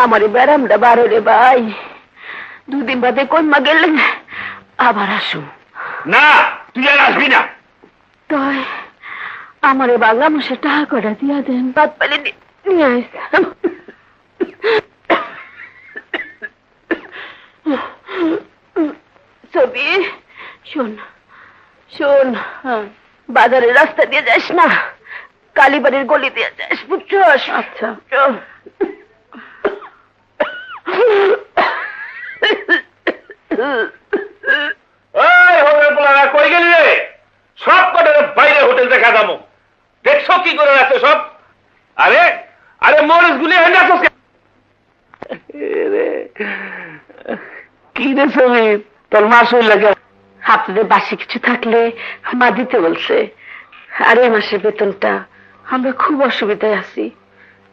আমারে ব্যারামটা বারো রে ভাই, দুদিন বাদে কইমা গেলেন আবার আসু। না, তুই আর আসবি না। তাই আমারে বাংলা মাসে টাকা কটা দিয়া দেন, বাদ পাইলে নিয়ে আসতাম। ছবি শোন শোন, বাজারের রাস্তা দিয়ে যাস না, কালীবাড়ির গলি দিয়ে যাস, বুঝছস? আচ্ছা। কই গেলি রে? সব কটার বাইরে হোটেল দেখা যাবো, দেখছো কি করে রাখছো সব? আরে আরে মরিচ গুলি হয়ে যাচ্ছ কি রে ছবি, তোর মা শরীর লাগে? আপনাদের বাসি কিছু থাকলে মা দিতে বলছে, আর এই মাসের বেতনটা আমরা খুব অসুবিধায় আছি।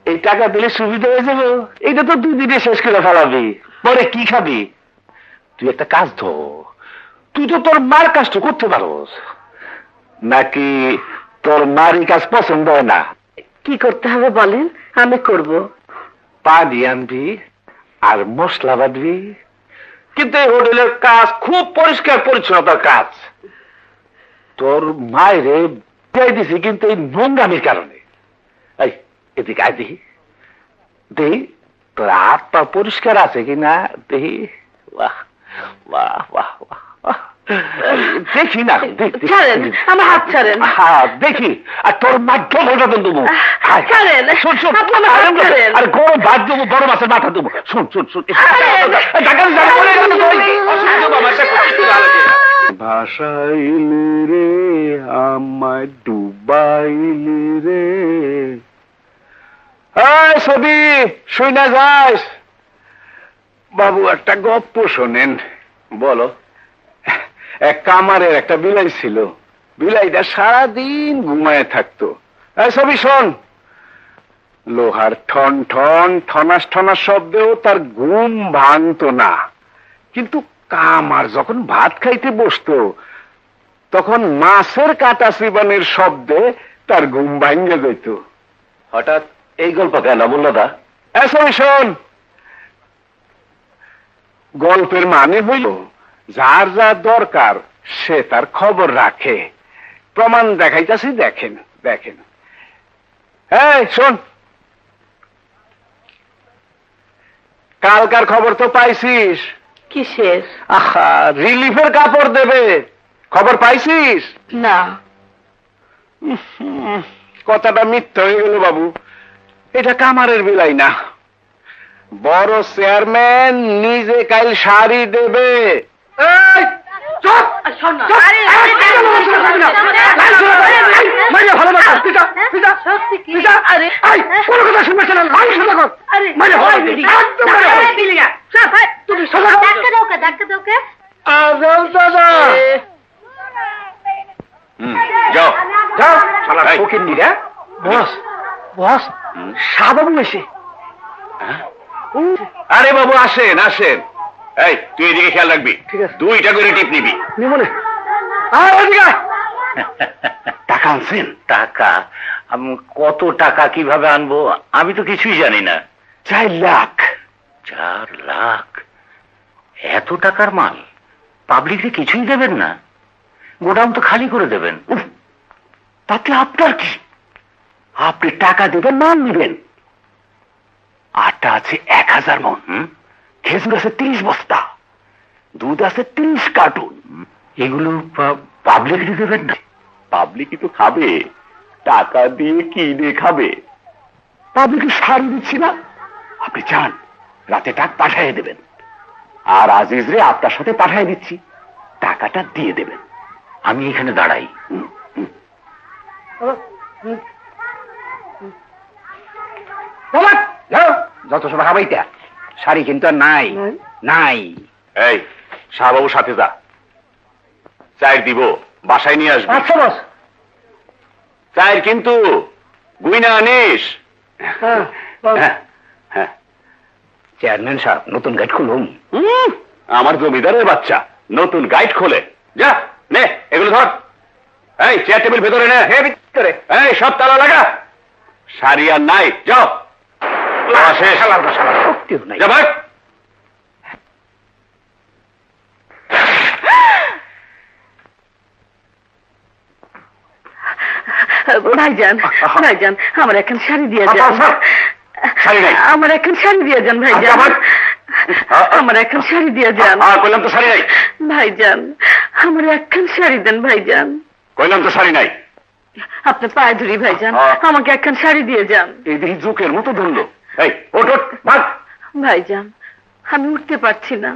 এই টাকা দিলে সুবিধা হয়ে যাবো? এইটা তো 2 দিনে শেষ করে ফেলাবি, পরে কি খাবি? তুই একটা কাজ ধর, তুই তো তোর মার কাজটা করতে পারোস নাকি? তোর মার এই কাজ পছন্দ হয় না? কি করতে হবে বলেন, আমি করব। পানি আনবি আর মশলা বাঁধবি, কিন্তু এই হোটেলের কাজ খুব পরিষ্কার পরিচ্ছন্নতার কাজ। তোর মায়েরে বিদায় দিছি কিন্তু এই নোংরামির কারণে। এই এদিকে আয় দেখি, দেখি তোর হাত পা পরিষ্কার আছে কিনা দেখি। বাহ বাহ বাহ বাহ, দেখি না, ছাড়েন আমার হাত, ছাড়েন। হ্যাঁ দেখি, আর তোর মাধ্যম ওটা দেবো। শোন শোন, আর গরম ভাত দেবো, বড় মাছের মাথা দেবো। শোন শোন শোন, ভাসাইলি রে আমায় ডুবাইলি রে। ছবি শুই না যাস? বাবু একটা গপ্প শোনেন। বলো। এক কামারের একটা বিলাই ছিল, বিলাইটা সারাদিন ঘুমায় থাকতো। ছবি শোন, লোহার ঠন ঠন ঠনাস ঠনাস শব্দেও তার ঘুম ভাঙতো না, কিন্তু কামার যখন ভাত খাইতে বসতো তখন মাছের কাটা চিবানের শব্দে তার ঘুম ভাঙে যেত। হঠাৎ এই গল্প কেন বললো দা? ছবি শোন, গল্পের মানে হইল যার যা দরকার সে তার খবর রাখে। প্রমাণ দেখাইতাছি, দেখেন দেখেন। শোন, কালকার খবর তো পাইছিস? কিসের? আহা, রিলিফের কাপড় দেবে, খবর পাইছিস? না। কথাটা মিথ্যা হয়ে গেল বাবু, এটা কামারের বিলাই না, বড় চেয়ারম্যান নিজে কাল শাড়ি দেবে। যাও যাও, বস বস, শাহবাবু এসে। আরে বাবু আসেন আসেন। এই তুই এদিকে খেয়াল রাখবি, 2টা করে টিপ নিবি। টাকা আনছেন? টাকা? কত টাকা কিভাবে আনবো আমি তো কিছুই জানি না। 4 লাখ। 4 লাখ? এত টাকার মাল পাবলিকরে কিছুই দেবেন না? গোডাউন তো খালি করে দেবেন। তাতে আপনার কি? আপনি টাকা দেবেন, মাল নেবেন। আটা আছে 1000 মন, খেজুর আছে 30 বস্তা, দুধ আছে 30 কার্টুন। এগুলো পাবলিকরে দেবেন না? পাবলিকই তো খাবে, টাকা দিয়ে কিনে খাবে। পাবলিক সারি দিচ্ছি না, আপনি চান রাতে টাকা পাঠিয়ে দেবেন, আর আজিজরে আপনার সাথে পাঠিয়ে দিচ্ছি, টাকাটা দিয়ে দেবেন। আমি এখানে দাঁড়াই। যত সব হাবাইটা, শাড়ি কিন্তু আর নাই নাই। এই শাহবাবু সাথে যা, চায়ের দিব, বাসায় নিয়ে আসবি। আচ্ছা বস। চায়ের কিন্তু গুইনা আনিস। চেয়ারম্যান সাহেব, নতুন গাইড খুলুন। আমার জমিদারের বাচ্চা নতুন গাইড খোলে? যা নে এগুলো ধর। এই চেয়ার টেবিল ভেতরে নে। ভিতরে। এই সব তালা লাগা, শাড়ি আর নাই, যাও। পাতলা খেলার ভাষা শক্তিও নাই। ভাইজান ভাইজান আমার এখন শাড়ি দিয়ে যান, আমার এখন শাড়ি দিয়ে যান ভাইজান, আমার এখন শাড়ি দিয়ে যান। কইলাম তো শাড়ি নাই। ভাইজান আমার এখন শাড়ি দেন ভাইজান। কইলাম তো শাড়ি নাই। আপনি পায়ে ধরি ভাইজান, আমাকে এখন শাড়ি দিয়ে যান। এই দেখি জোকের মতো ধরলো। এই ওঠ ওঠ, ভাগ। ভাইজান আমি উঠতে পারছি না।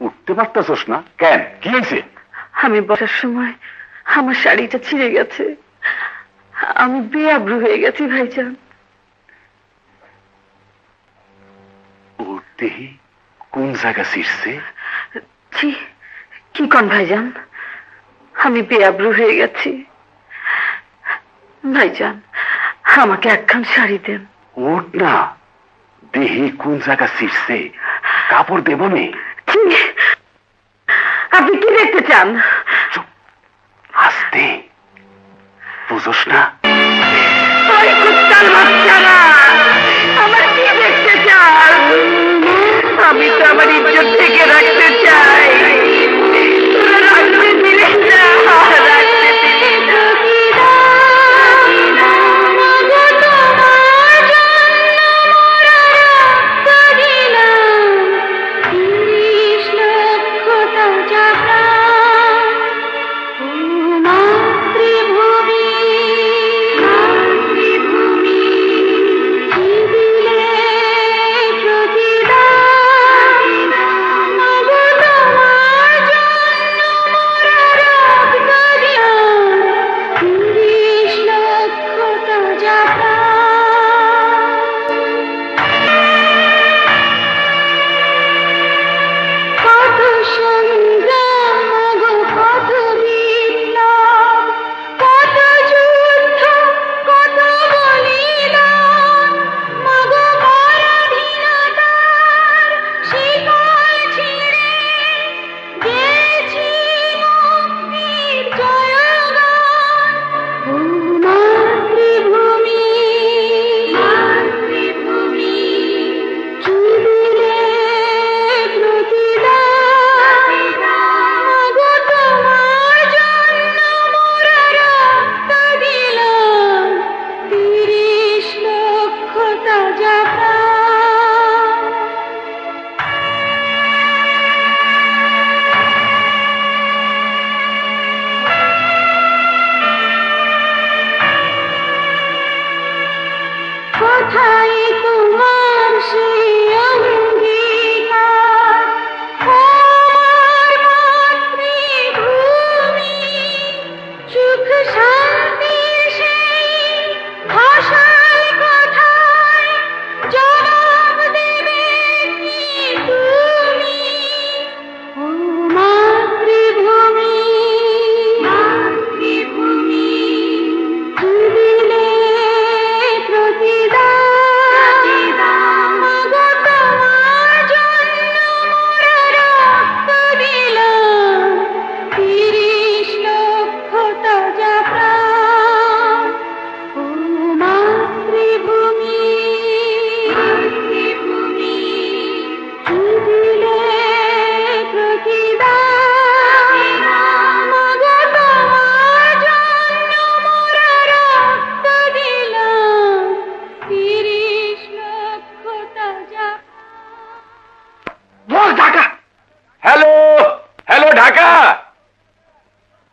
উঠতে পারতেছস না কেন? কি হয়েছে? আমি বসার সময় আমার শাড়িটা ছিঁড়ে গেছে, আমি বেআব্রু হয়ে গেছি ভাইজান। উঠতে কোন জায়গা ছিঁড়ছে? ছি, কি কন ভাইজান, আমি বেআব্রু হয়ে গেছি। ভাইজান আমাকে একখান শাড়ি দেন। উঠ না, দেহি কোন জায়গা ছিঁড়ছে, কাপড় দেব নে। কি? আপনি কি দেখতে চান? আস্তে, বুঝোস না? ওই কুত্তার বাচ্চারা আমার কি দেখতে চান? আমি তো আমার ইজ্জত থেকে রাখতে চাই। তোরা রাখতে দিলে না, রাখতে দিলে না।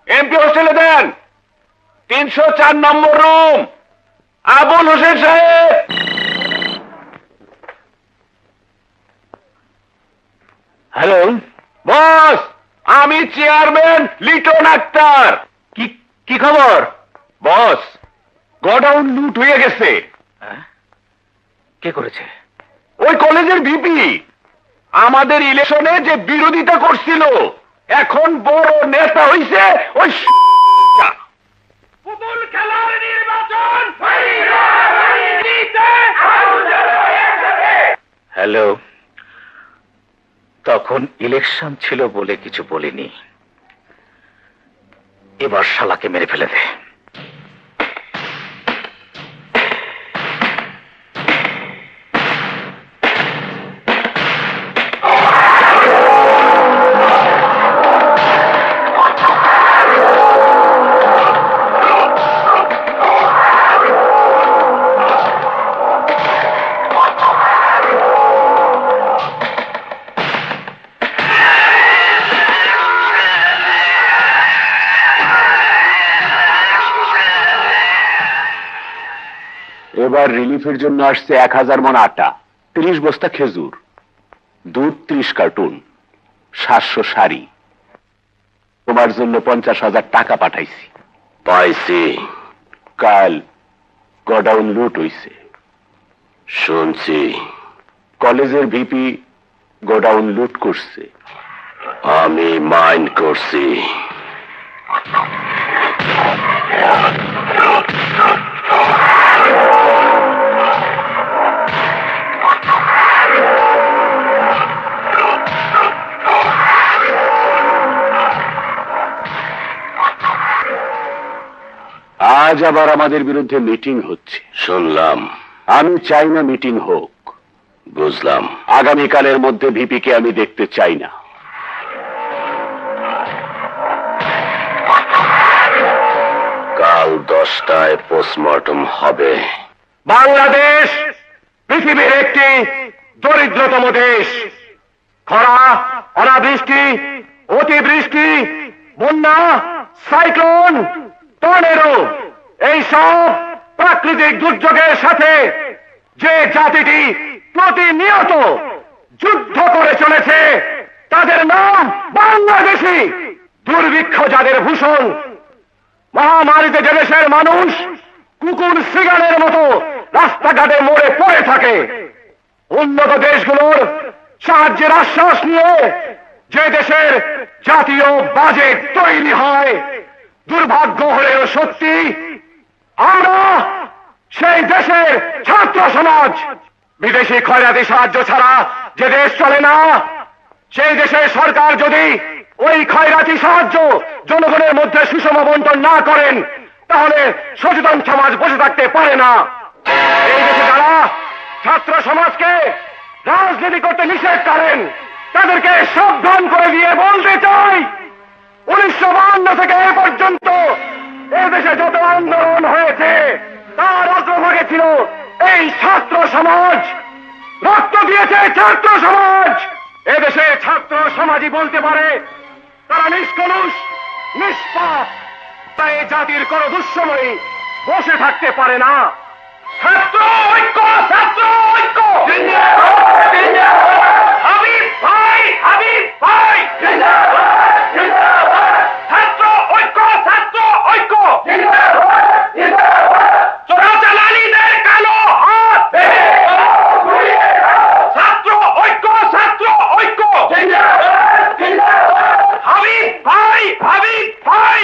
এমপি হোস্টেলে দেন 304 নম্বর রুম, আবুল হোসেন সাহেব। হ্যালো বস, আমি চেয়ারম্যান লিটন আক্তার। কি কি খবর? বস, গোডাউন লুট হয়ে গেছে। কে করেছে? ওই কলেজের ভিপি আমাদের ইলেকশনে যে বিরোধিতা করছিল, এখন বড় নেতা হইছে ওই পুতুল খেলার নির্বাচন। হ্যালো, তখন ইলেকশন ছিল বলে কিছু বলিনি, এবার শালাকে মেরে ফেলে দে। এবার রিলিফের জন্য আসছে 1000 মণ আটা, 30 বস্তা খেজুর, দুধ 30 কার্টুন, 700 শাড়ি। তোমার জন্য 50,000 টাকা পাঠাইছি। পাইছি, কাল গোডাউন লুট হইছে। শুনছি। কলেজের ভিপি গোডাউন লুট করছে। আমি মাইন্ড করছি। আজ আবার আমাদের বিরুদ্ধে মিটিং হচ্ছে। শুনলাম। আমি চাই না মিটিং হোক। বুঝলাম। আগামীকালের মধ্যে ভিপিকে আমি দেখতে চাই না। কাল 10টায় পোস্টমর্টম হবে। বাংলাদেশ পৃথিবীর একটি দরিদ্রতম দেশ। খরা, অনাবৃষ্টি, অতিবৃষ্টি, বন্যা, সাইক্লোন, টর্নেডো, এইসব প্রাকৃতিক দুর্যোগের সাথে যে জাতিটি প্রতিনিয়ত যুদ্ধ করে চলেছে তাদের নাম বাংলাদেশী। দুর্ভিক্ষ যাদের ভূষণ, মহামারীতে যে দেশের মানুষ কুকুর সিগারের মতো রাস্তাঘাটে মরে পড়ে থাকে, উন্নত দেশগুলোর সাহায্যের আশ্বাস নিয়ে যে দেশের জাতীয় বাজেট তৈরি হয়, দুর্ভাগ্য হলেও সত্যি আমরা সেই দেশের ছাত্র সমাজ। বিদেশি খয়রাতি সাহায্য ছাড়া যে দেশ চলে না, সেই দেশের সরকার যদি ওই খয়রাতি সাহায্য জনগণের মধ্যে সুষম বন্টন না করেন, তাহলে সচেতন সমাজ বসে থাকতে পারে না। এই দেশে যারা ছাত্র সমাজকে রাজনীতি করতে নিষেধ করেন, তাদেরকে সাবধান করে দিয়ে বলতে চাই, 1952 থেকে এ পর্যন্ত এদেশে যত আন্দোলন হয়েছে তার অগ্রভাগে ছিল এই ছাত্র সমাজ। রক্ত দিয়েছে ছাত্র সমাজ। এদেশে ছাত্র সমাজই বলতে পারে তারা নিষ্কলুষ, নিষ্পাপ। তাই এই জাতির কোন দুঃসময় বসে থাকতে পারে না। ছাত্র ঐক্য, ছাত্র ঐক্য, হাবিব ভাই, হাবিব ভাই, ছাত্র ঐক্য, ছাত্র ঐক্য, চোরাচালানিদের কালো হাত, ছাত্র ঐক্য, ছাত্র ঐক্য, হাবিব ভাই, হাবিব ভাই,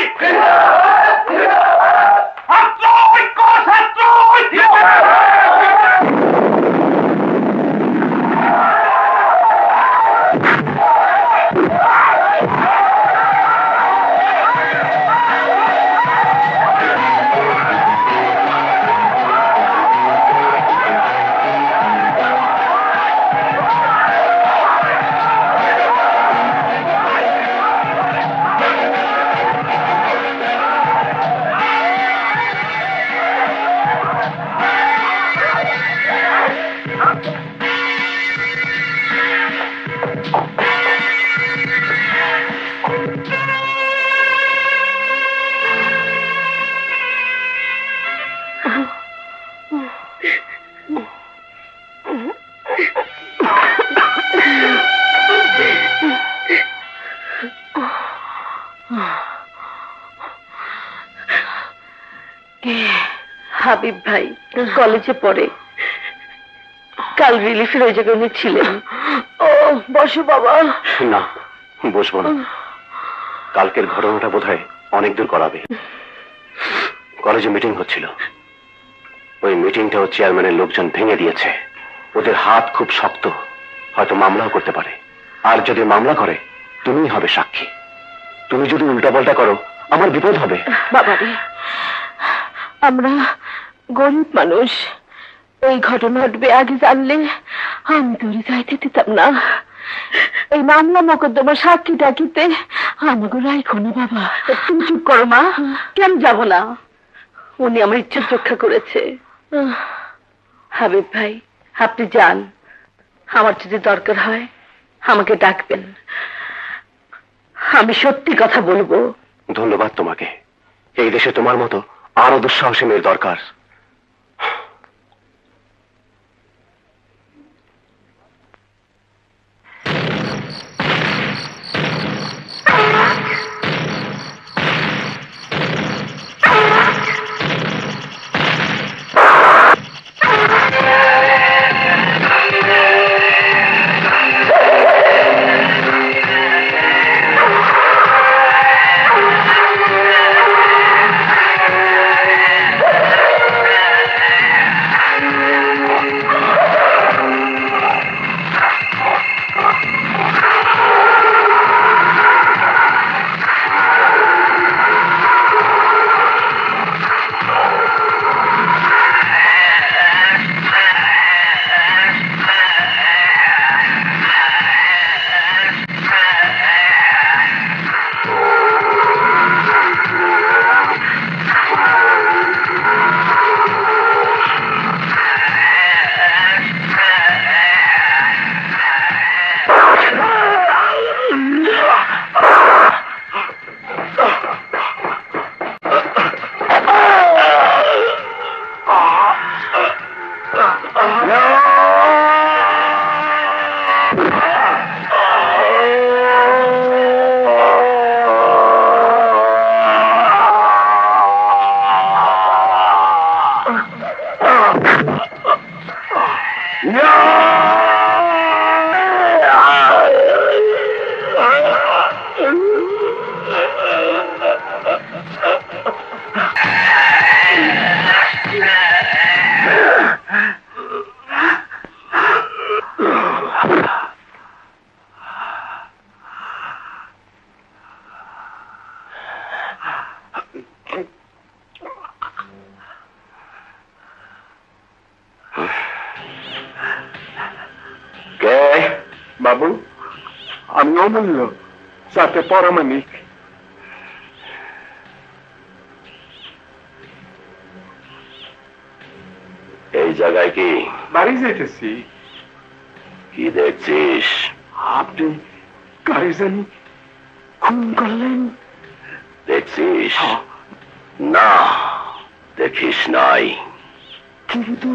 ছাত্র ঐক্য, ছাত্র ঐক্য। হাবিব ভাই কলেজে পড়ে, কাল রিলিফের ওই জায়গায় উনি ছিলেন। ও বসো বাবা। না, বসবো না। কালকের ঘটনাটা বোধহয় অনেক দূর করাবে। কলেজে মিটিং হচ্ছিল, ওই মিটিংটাও চেয়ারম্যানের লোকজন ভেঙে দিয়েছে। ওদের হাত খুব শক্ত, হয়তো মামলাও করতে পারে। আর যদি মামলা করে, তুমিই হবে সাক্ষী। তুমি যদি উল্টাপাল্টা করো, আমার বিপদ হবে। বাবারে, আমরা গরিব মানুষ, এই ঘটনা ঘটবে আগে জানলে আমি তোরে যাইতে দিতাম না। এই মামলা মোকদ্দমা সাক্ষী ডাকিতে আমাকে রাইখো না বাবা। তুমি চুপ করো মা। কেন যাব না? উনি আমার ইচ্ছার রক্ষা করেছে। হাবিব ভাই, আপনি যান। আমার যদি দরকার হয় আমাকে ডাকবেন, আমি সত্যি কথা বলবো। ধন্যবাদ তোমাকে। এই দেশে তোমার মতো আরো দুঃসাহসী মেয়ের দরকার। বাবু, আমি অমূল্য, সাথে পরমাণিক। এই জায়গায় কি বাড়ি যেতেছি। কি দেখছিস? আপনি কারে জানি খুন করলেন? দেখছিস? না, দেখিস নাই। কিন্তু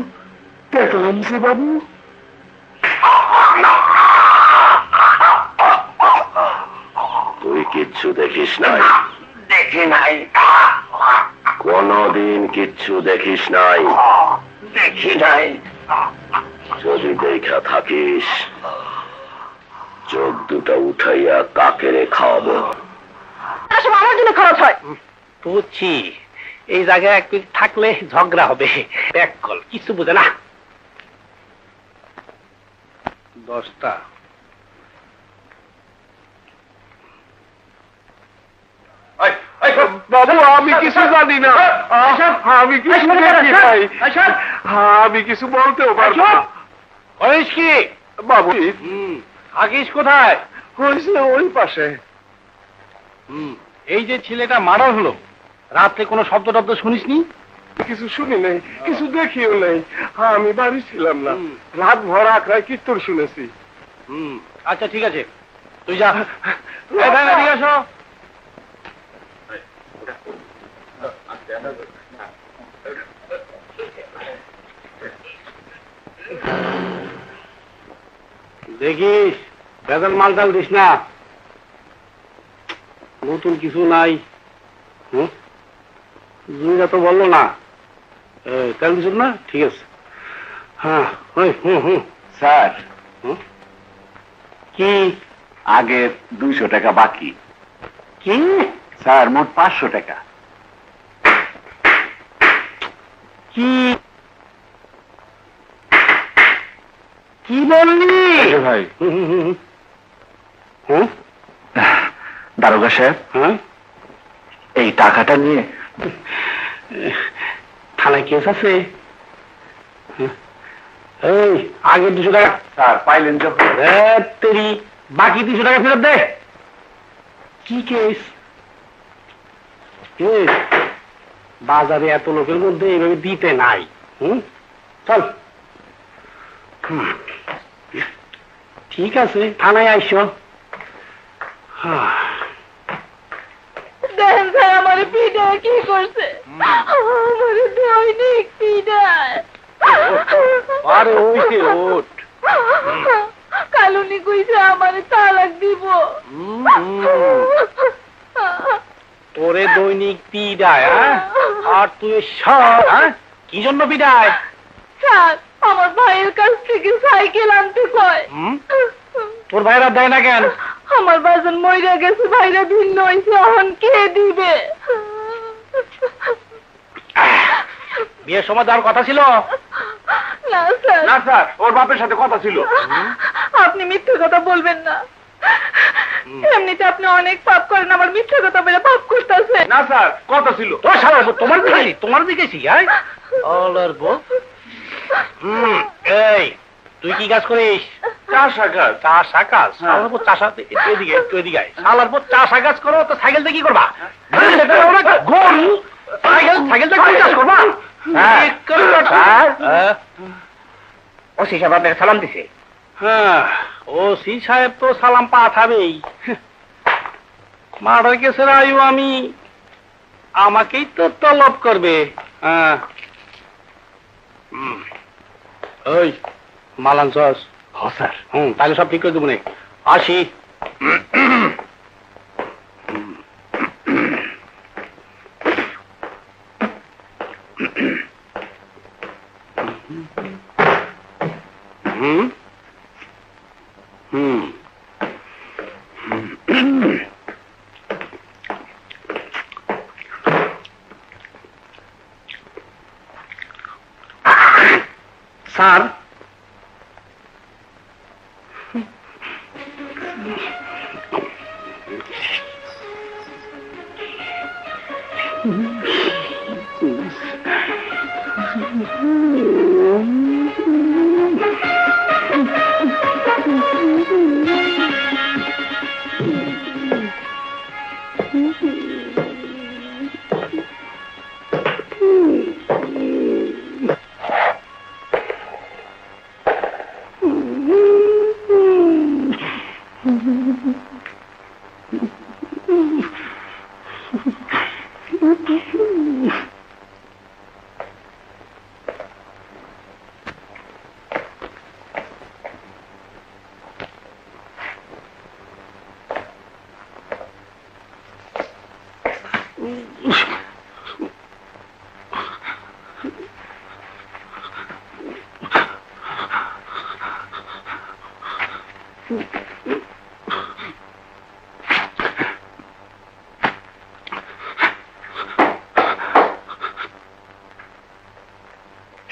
দেখলাম যে বাবু। তুই কিচ্ছু দেখিস নাই? দেখি নাই, কোনদিন কিচ্ছু দেখিস নাই? দেখি নাই। যদি দেখা থাকিস, চোখ দুটা উঠাইয়া কাকেরে খাওয়াবো। সব আমার জন্য খরচ হয়। বুঝছি, এই জায়গায় এক মিনিট থাকলে ঝগড়া হবে। ব্যাক কল, কিছু বুঝে না। 10টা। বাবু, আমি কিছু জানি না। আমি কিছু দেখি নাই। আমি কিছু বলতেও পারবো না। হয়েছ কি বাবু, থাকিস কোথায়? হয়েছে ওই পাশে। এই যে ছেলেটা মারা হলো, রাত্রে কোনো শব্দ টব্দ শুনিসনি? কিছু শুনি নাই, কিছু দেখিও নাই। আমি বাড়ি ছিলাম না। রাত ভর আখড়ায় কীর্তন শুনেছি। আচ্ছা ঠিক আছে, তুই যা। ঠিক আসো। দেখিস ভেজাল মালটাল দিস না। নতুন কিছু নাই। জুইরা তো বললো না, তেল দিস না? ঠিক আছে। হ্যাঁ, স্যার, কি আগে 200 টাকা বাকি। কি স্যার, মোট 500 টাকা। কি কি বললি ভাই, হ্যাঁ? দারোগা সাহেব, হ্যাঁ, এই টাকাটা নিয়ে থানায় কেস আছে। এই আগে 200 টাকা। স্যার পাইলেন যখন। তেরি বাকি 200 টাকা ফেরত দে। কি কেস? বাজারে এত লোকের মধ্যে এইভাবে দিতে নাই। চল। ঠিক আছে, থানায় আইসো। দেখেন স্যার, আমার পিঠায় কি করছে? আমার দৈনিক পিঠায়। আরে ওইছে ওঠ। কালুনি কইছে আমার তালাক দিব। তোরে দৈনিক পিডায়, আর তুই সব কি জন্য পিডায়? স্যার, আমার ভাইয়ের কাছ থেকে সাইকেল আনতে কয়। তোর ভাইরা দেয় না কেন? আমার বাজন মইরা গেছে, ভাইরা ভিন্ন হয়েছে, এখন কে দিবে? বিয়ের সময় যাওয়ার কথা ছিল না স্যার। না স্যার, ওর বাপের সাথে কথা ছিল। আপনি মিথ্যে কথা বলবেন না। এমনিতে আপনি অনেক পাপ করেন, আমার মিথ্যে কথা বলে পাপ করতেছে। না স্যার, কথা ছিল। তোর সারা তোমার দিকেছি। অলর বউ। এই তুই কি কাজ করিস? চাষা কাজ। চাষা কাজ? শালার পর চাষা, এদিকে একটু এদিকে আয়। শালার পর চাষা কাজ করো তো সাইকেল দিয়ে কি করবা? গরু সাইকেল দিয়ে কি কাজ করবা? ওসি সাহেব আপনাকে সালাম দিছে। হ্যাঁ, ওসি সাহেব তো সালাম পাঠাবেই। মার্ডার কেসের আয়ু আমি, আমাকেই তো তলব করবে। হ্যাঁ, ওই মালান সস। হ্যাঁ স্যার। তাহলে সব ঠিক করে দেবো। আসি। স্যার,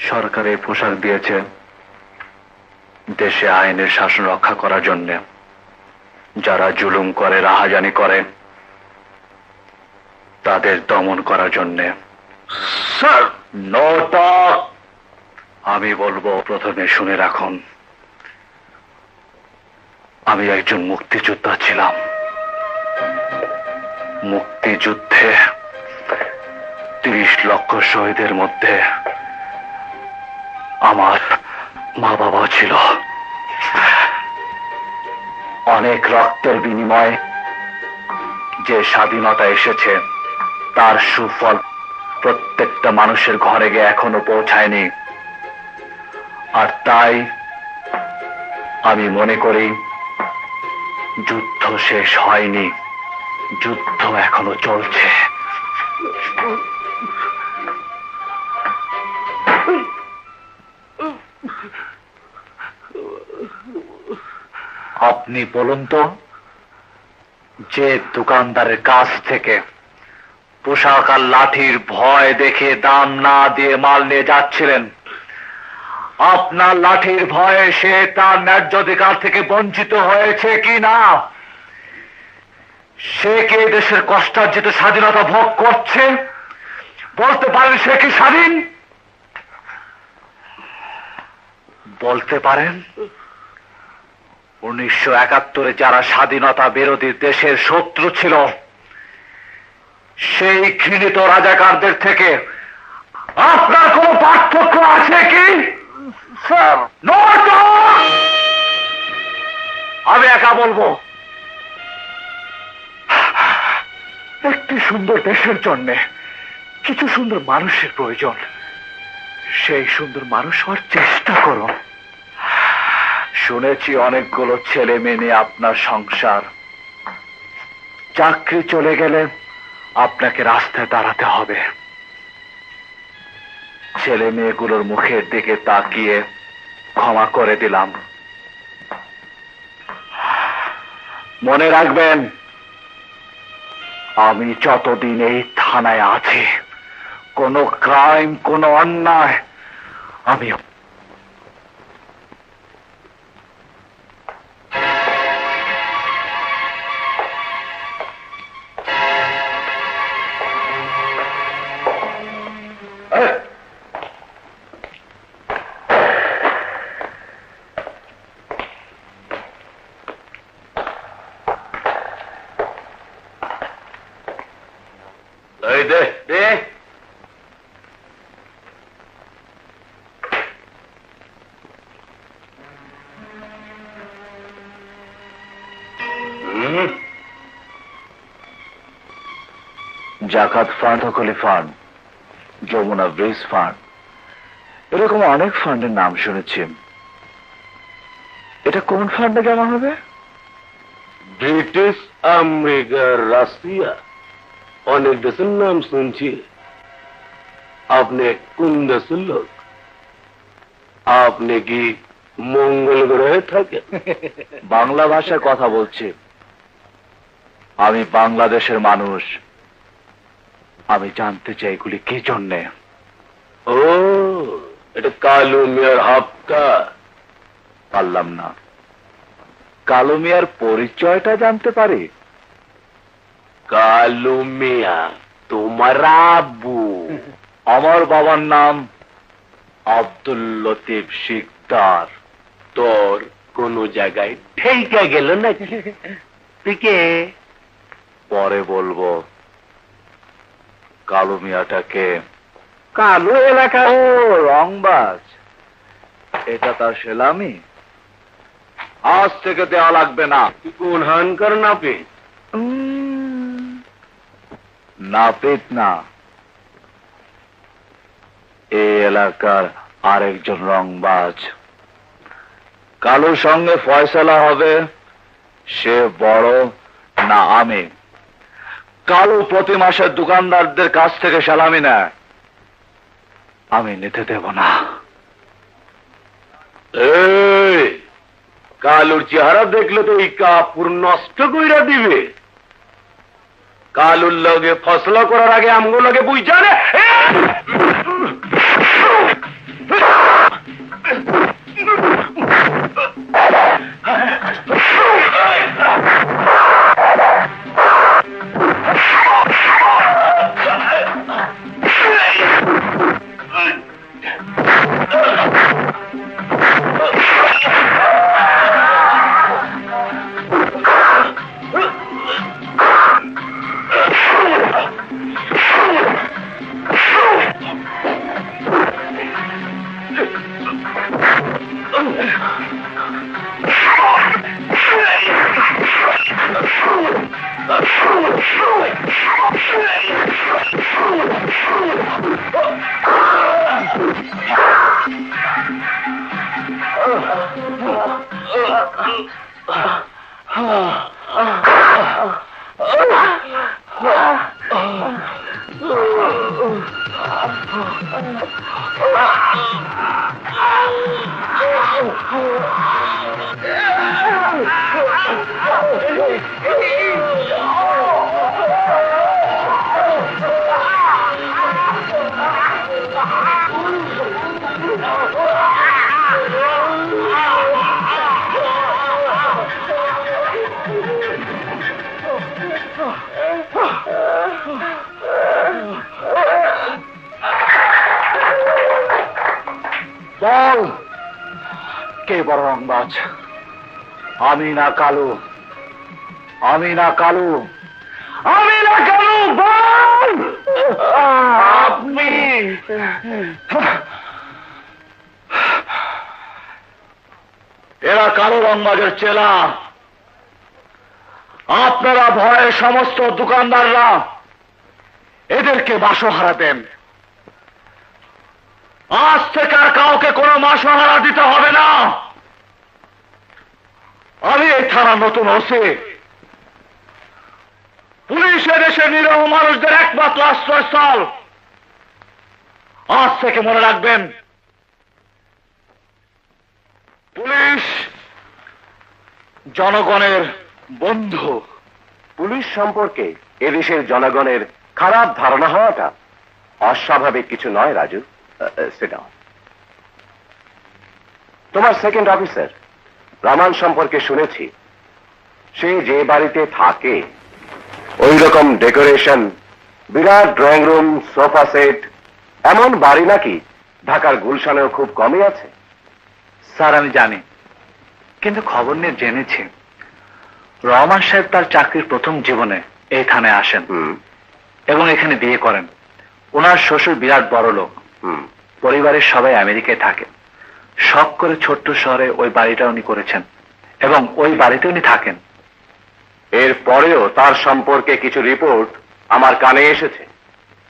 সরকারের পোশাক দিয়েছে দেশে আইনের শাসন রক্ষা করার জন্য। যারা জুলুম করে, রাহাজানি করে, তাদের দমন করার জন্য। Sir, no talk. আমি বলবো, প্রথমে শুনে রাখুন, আমি একজন মুক্তিযোদ্ধা ছিলাম। মুক্তিযুদ্ধে 30 লক্ষ শহীদের মধ্যে আমার মা বাবা ছিল। অনেক রক্তের বিনিময়ে যে স্বাধীনতা এসেছে, তার সুফল প্রত্যেকটা মানুষের ঘরে গিয়ে এখনো পৌঁছায়নি। আর তাই আমি মনে করি যুদ্ধ শেষ হয়নি, যুদ্ধ এখনো চলছে। আপনি বলুন তো, যে দোকানদারের কাছ থেকে পোশাক আর লাঠির ভয় দেখে দাম না দিয়ে মাল নিয়ে যাচ্ছিলেন, আপনার লাঠির ভয়ে সে তার ন্যায্য অধিকার থেকে বঞ্চিত হয়েছে কি না? সে কি দেশের কষ্টার্জিত স্বাধীনতা ভোগ করছে? বলতে পারেন সে কি স্বাধীন? বলতে পারেন 1971-এ যারা স্বাধীনতা বিরোধী দেশের শত্রু ছিল, সেই ঘৃণিত রাজাকারদের থেকে আপনার কোন পার্থক্য আছে কি? Sir, no talk! আমি একা বলবো, একটি সুন্দর দেশের জন্য কিছু সুন্দর মানুষের প্রয়োজন। সেই সুন্দর মানুষ হওয়ার চেষ্টা করুন। শুনেছি অনেকগুলো ছেলে মেয়ে নিয়ে আপনার সংসার। চাকরি চলে গেলে আপনাকে রাস্তায় দাঁড়াতে হবে। ছেলে মেয়েগুলোর মুখের দিকে তাকিয়ে ক্ষমা করে দিলাম। মনে রাখবেন, আমি যতদিন এই থানায় আছি, কোনো ক্রাইম, কোনো অন্যায় আমি দে দে। জাকাত ফান্ড, হকলি ফান্ড, যমুনা ব্রিজ ফান্ড, এরকম অনেক ফান্ডের নাম শুনেছি। এটা কোন ফান্ডে জমা হবে? ব্রিটিশ আমেরিকা, রাশিয়া, অনেক দেশের নাম শুনছি। আপনি কোন দেশের লোক? আপনি কি মঙ্গল গ্রহে থাকেন? বাংলা ভাষায় কথা বলছি। আমি বাংলাদেশের মানুষ। আমি জানতে চাই এগুলি কি জন্যে। ও, এটা কালু মিয়ার হাপ্তা। পারলাম না। কালো মিয়ার পরিচয়টা জানতে পারি? কালু মিয়া তোমার আব্বু? আমার বাবার নাম আব্দুল লতিফ শিকদার। তোর কোন জায়গায় ঠেকা গেল নাকি? তুই কে? পরে বলবো। কালো মিয়াটাকে কালু এলাকা। ও, রংবাজ। এটা তার সেলামি। আজ থেকে দেওয়া লাগবে না। কোন হানকার নাপে? নাপিত না, এই এলাকার আরেকজন রংবাজ। কালুর সঙ্গে ফয়সালা হবে সে বড় না আমি। কালু প্রতি মাসে দোকানদারদের কাছ থেকে সালামি নেয়, আমি নিতে দেব না। এই কালুর চেহারা দেখলে তো এই কাপুর নষ্ট কইরা দিবে। কালুর লগে ফসলা করার আগে আমগো লগে বুঝা রে। বল, কে বড় রংবাজ? আমি না কালু, আমি না কালু, আমি না কালু। বল আপনি। এরা কালো রংবাজের চেলা। আপনারা ভয়ে সমস্ত দোকানদাররা এদেরকে বাসহারা দেন। আজ থেকে আর কাউকে কোনো মাসহারা দিতে হবে না। আমি এই থানা নতুন ওসি। পুলিশে দেশে নিরীহ মানুষদের একমাত্র আশ্রয়স্থল। আজ থেকে মনে রাখবেন, পুলিশ জনগণের বন্ধু। পুলিশ সম্পর্কে এদেশের জনগণের খারাপ ধারণা হওয়াটা অস্বাভাবিক কিছু নয় রাজু। Sit down. তোমার সেকেন্ড অফিসার রমান সম্পর্কে শুনেছি, সে যে বাড়িতে থাকে ওই রকম ডেকোরেশন, বিরাট ড্রয়িং রুম, সোফা সেট, এমন বাড়ি নাকি ঢাকার গুলশানেও খুব কমই আছে। স্যার আমি জানি, কিন্তু খবর নিয়ে জেনেছি রহমান সাহেব তার চাকরির প্রথম জীবনে এই থানায় আসেন এবং এখানে বিয়ে করেন। ওনার শ্বশুর বিরাট বড় লোক, পরিবারের সবাই আমেরিকায় থাকে। শখ করে ছোট্ট শহরে ওই বাড়িটা উনি করেছেন এবং ওই বাড়িতে উনি থাকেন। এর পরেও তার সম্পর্কে কিছু রিপোর্ট আমার কানে এসেছে।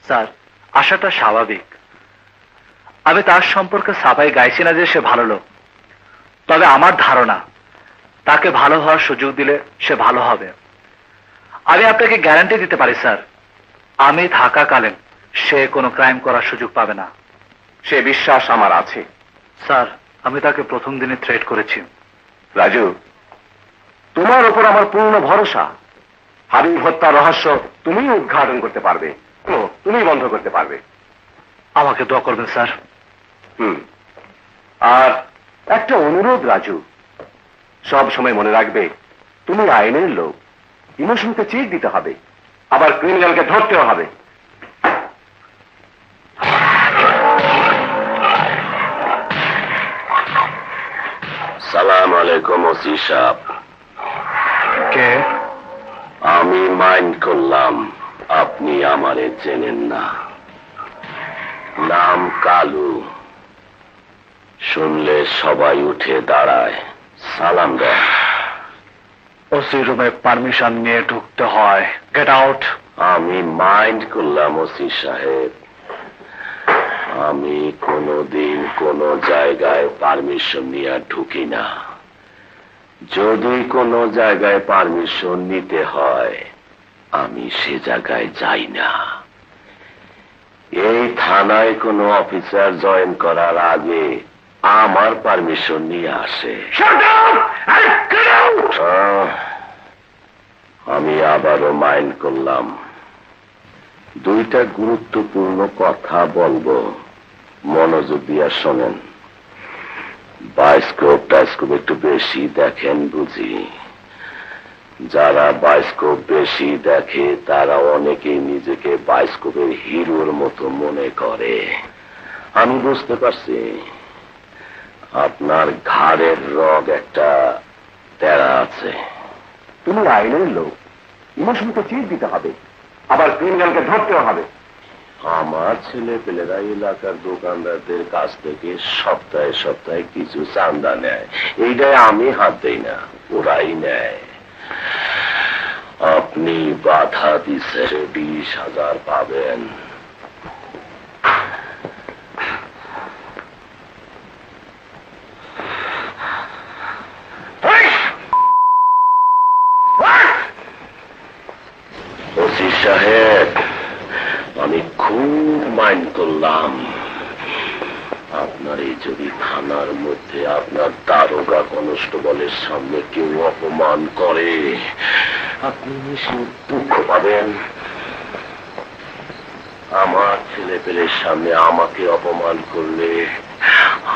স্যার, আশাটা স্বাভাবিক। আমি তার সম্পর্কে সাফাই গাইছি না যে সে ভালো লোক, তবে আমার ধারণা তাকে ভালো হওয়ার সুযোগ দিলে সে ভালো হবে। আমি আপনাকে গ্যারান্টি দিতে পারি স্যার, আমি থাকাকালীন সে কোনো ক্রাইম করার সুযোগ পাবে না। সে বিশ্বাস আমার আছে। স্যার, আমি তাকে প্রথম দিনে থ্রেট করেছি। রাজু, তোমার উপর আমার পূর্ণ ভরসা। হাবিব হত্যার রহস্য তুমি উদ্ঘাটন করতে পারবে, তুমি বন্ধ করতে পারবে। আমাকে দোয়া করবেন স্যার। আর একটা অনুরোধ রাজু, সব সময় মনে রাখবে তুমি আইনের লোক। ইমোশনকে চেক দিতে হবে, আবার ক্রিমিনালকে ধরতেও হবে। সালাম আলাইকুম ওসি সাহেব। কে? আমি মাইন্ড করলাম আপনি আমারে চেনেন না। নাম কালু। শুনলে সবাই উঠে দাঁড়ায়, সালাম দেয়। ওসি রুমে পারমিশন নিয়ে ঢুকতে হয়। Get out. আমি মাইন্ড করলাম ওসি সাহেব, আমি কোনোদিন কোনো জায়গায় পারমিশন নিয়ে ঢুকি না। যদি কোনো জায়গায় পারমিশন নিতে হয় আমি সে জায়গায় যাই না। এই থানায় কোনো অফিসার জয়েন করার আগে আমার পারমিশন নিয়ে আসে। আমি আবারও মাইন্ড করলাম, দুইটা গুরুত্বপূর্ণ কথা বলবো, মনোযোগ দিয়া শোনেন। বায়োস্কোপ টাইস্কোপ একটু বেশি দেখেন বুঝি। যারা বায়োস্কোপ বেশি দেখে তারা অনেকেই নিজেকে বায়োস্কোপের হিরোর মতো মনে করে। আমি বুঝতে পারছি আপনার ঘাড়ের রগ একটা তেরা আছে। তুমি আইনের লোক, ইমোশনকে চিট দিতে হবে, আবার ক্রিমিনালকে ধরতেও হবে। আমার ছেলে পেলেরা এলাকার দোকানদারদের কাছ থেকে সপ্তাহে সপ্তাহে কিছু চান্দা নেয়, এইটাই আমি হাত দেই না, ওরাই নেয়। আপনি বাধা দিছে 20,000 পাবেন। ওসি সাহেব, আমি খুব মাইন্ড করলাম, আপনার এই যদি থানার মধ্যে আপনার দারোগা কনস্টেবলের সামনে কেউ অপমান করে আপনি নিশ্চয় দুঃখ পাবেন। আমার ছেলে পেলের সামনে আমাকে অপমান করলে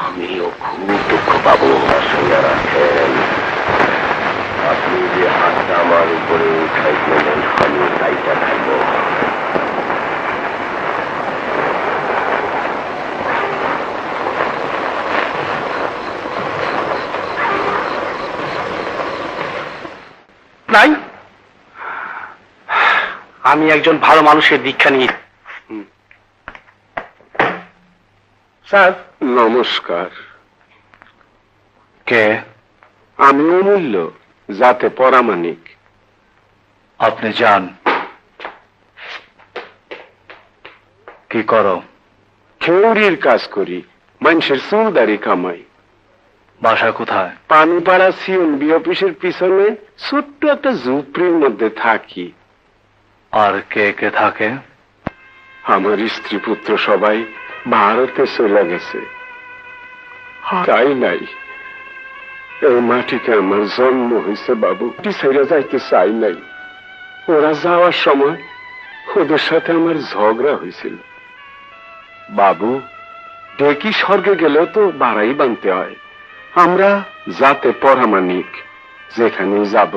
আমিও খুব দুঃখ পাবো। শুনে রাখেন, আপনি যে হাতটা আমার উপরে উঠাই দেবেন আমি তাইটা থাকবো। নাই, আমি একজন ভালো মানুষের দীক্ষা নিয়ে। স্যার নমস্কার। কে? আমি অমূল্য, যাতে পরামানিক। আপনি যান। কি করো? খেউরির কাজ করি, মানুষের চুলদারি কামাই। বাসা কোথায়? পানিপাড়া সিএনবি অফিসের পিছনে ছোট্ট একটা ঝুপড়ির মধ্যে থাকি। আর কে কে থাকে? আমার স্ত্রী পুত্র সবাই ভারতে চলে গেছে। তাই নাই, এই মাটিতে আমার জন্ম হয়েছে বাবু, ছেড়ে যাইতে চাই নাই। ওরা যাওয়ার সময় ওদের সাথে আমার ঝগড়া হয়েছিল। বাবু, ডেকি স্বর্গে গেলেও তো বাড়াই বানতে হয়। আমরা যাতে পরামানিক, যেখানে যাব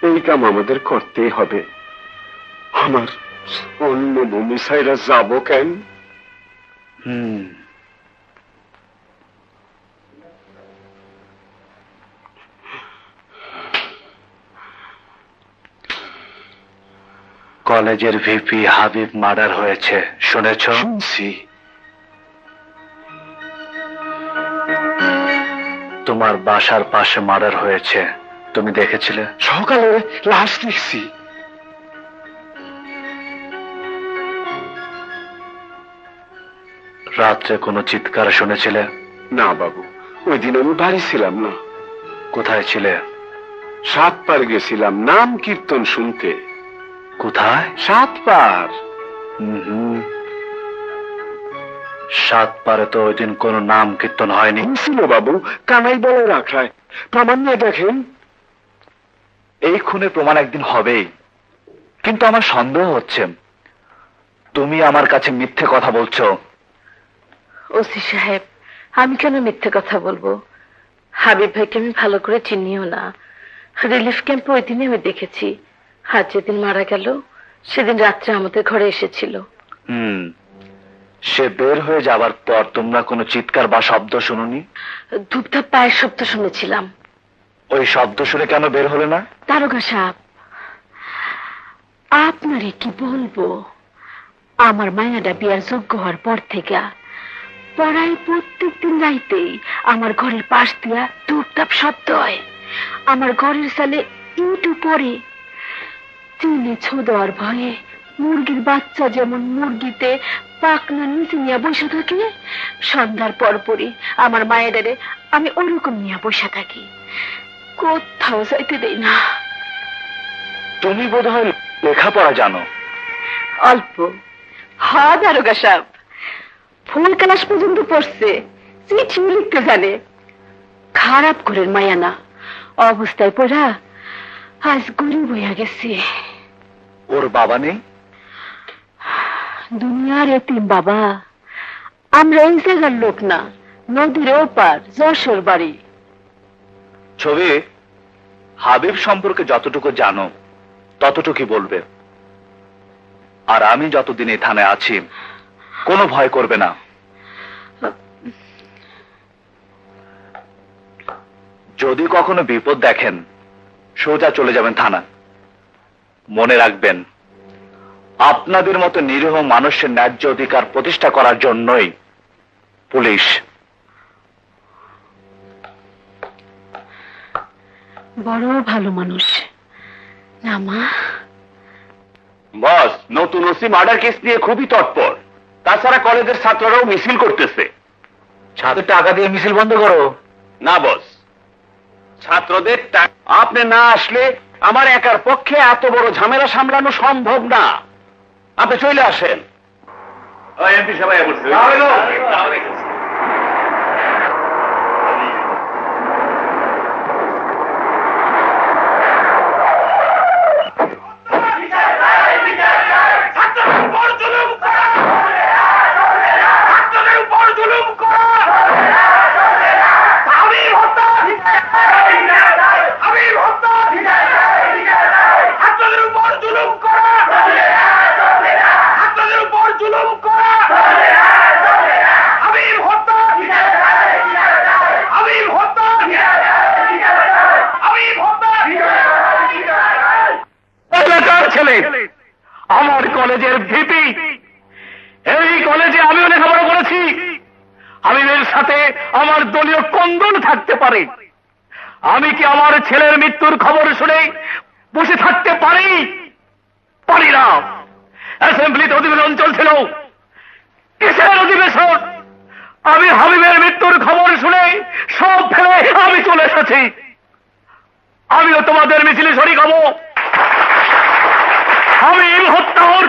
এই কাম আমাদের করতেই হবে। আমার অন্য ভূমি ছাইরা যাব কেন? কলেজের ভিপি হাবিব মার্ডার হয়েছে, শুনেছ? শুনছি। তোমার বাসার পাশে মার্ডার হয়েছে, তুমি দেখেছিলে? সকালে লাশ দেখছি। রাত্রে কোনো চিৎকার শুনেছিলে? না বাবু, ওই দিন আমি বাড়ি ছিলাম না। কোথায় ছিলে? 7 পার গেছিলাম নাম কীর্তন শুনতে। কোথায়? 7 পার। 7 পারে তো ওই দিন কোনো নাম কীর্তন হয়নি। ছিল বাবু, কানাই বলে রাখায়। প্রমাণ নিয়ে দেখেন। এই খুনের প্রমাণ একদিন হবেই, কিন্তু আমার সন্দেহ হচ্ছে তুমি আমার কাছে মিথ্যে কথা বলছো। ওসি সাহেব, আমি কেন মিথ্যে কথা বলবো? হাবিব ভাইকে আমি ভালো করে চিনিও না। রিলিফ ক্যাম্পে ওই দিনে আমি দেখেছি। আর যেদিন মারা গেল সেদিন রাত্রে আমাদের ঘরে এসেছিল। সে বের হয়ে যাবার পর তোমরা কোনো চিৎকার বা শব্দ শুনোনি? ধূপধাপ পায়ের শব্দ শুনেছিলাম। ওই শব্দ শুনে কেন বের হলে না? দারোগা সাহেব, আপনারে কি বলবো, আমার মায়াটা বিয়ার যোগ্য হওয়ার পর থেকে পড়ায় প্রত্যেকদিন রাইতেই আমার ঘরের পাশ দিয়া ধূপধাপ শব্দ হয়। আমার ঘরের সালে ইউটু পরে চুলে ছো দেওয়ার ভয়ে মুরগির বাচ্চা যেমন মুরগিতে পাকনা নিচে নিয়ে বসে থাকে, সন্ধ্যার পরপরই আমার মায়েরারে আমি ওরকম নিয়ে বসে থাকি, কোথাও যাইতে দেই না। তুমি বোধহয় লেখাপড়া জানো? অল্প। হ্যাঁ দারোগা সাহেব, ফুল ক্লাস পর্যন্ত পড়ছে, চিঠিও লিখতে জানে। খারাপ করে মায়া না, অবস্থায় পড়া আজ গরিব হইয়া গেছি। ওর বাবা নেই? দুনিয়ার এতিম বাবা। আমরা এই জায়গার লোক না, নদীর ওপার, যশোর বাড়ি। ছবি, হাবিব সম্পর্কে যতটুকু জানো ততটুকুই বলবে। আর আমি যতদিন এই থানায় আছি কোনো ভয় করবে না। যদি কখনো বিপদ দেখেন সোজা চলে যাবেন থানা। মনে রাখবেন, আপনাদের মতো নিরীহ মানুষের ন্যায্য অধিকার প্রতিষ্ঠা করার জন্যই পুলিশ। বড় ভালো মানুষ না মা? বস, নতুন ওসি মার্ডার কেস নিয়ে খুবই তৎপর। তাছাড়া কলেজের ছাত্ররাও মিছিল করতেছে। ছাত্র টাকা দিয়ে মিছিল বন্ধ করো। না বস, ছাত্রদের আপনি না আসলে আমার একার পক্ষে এত বড় ঝামেলা সামলানো সম্ভব না। আপনি চলে আসেন। এমপি সবাই বলছে ছেলে আমার কলেজের ভিপি। এই কলেজে আমিও লেখাপড়া করেছি। হাবিবের সাথে আমার দলীয় কন্দল থাকতে পারে, আমি কি আমার ছেলের মৃত্যুর খবর শুনে বসে থাকতে পারি? পারি না। অ্যাসেম্বলিতে অধিবেশন চলছিল। কিসের অধিবেশন? আমি হাবিবের মৃত্যুর খবর শুনে সব ফেলে আমি চলে এসেছি। আমিও তোমাদের মিছিলে শরীক হব। হাবিব হত্যার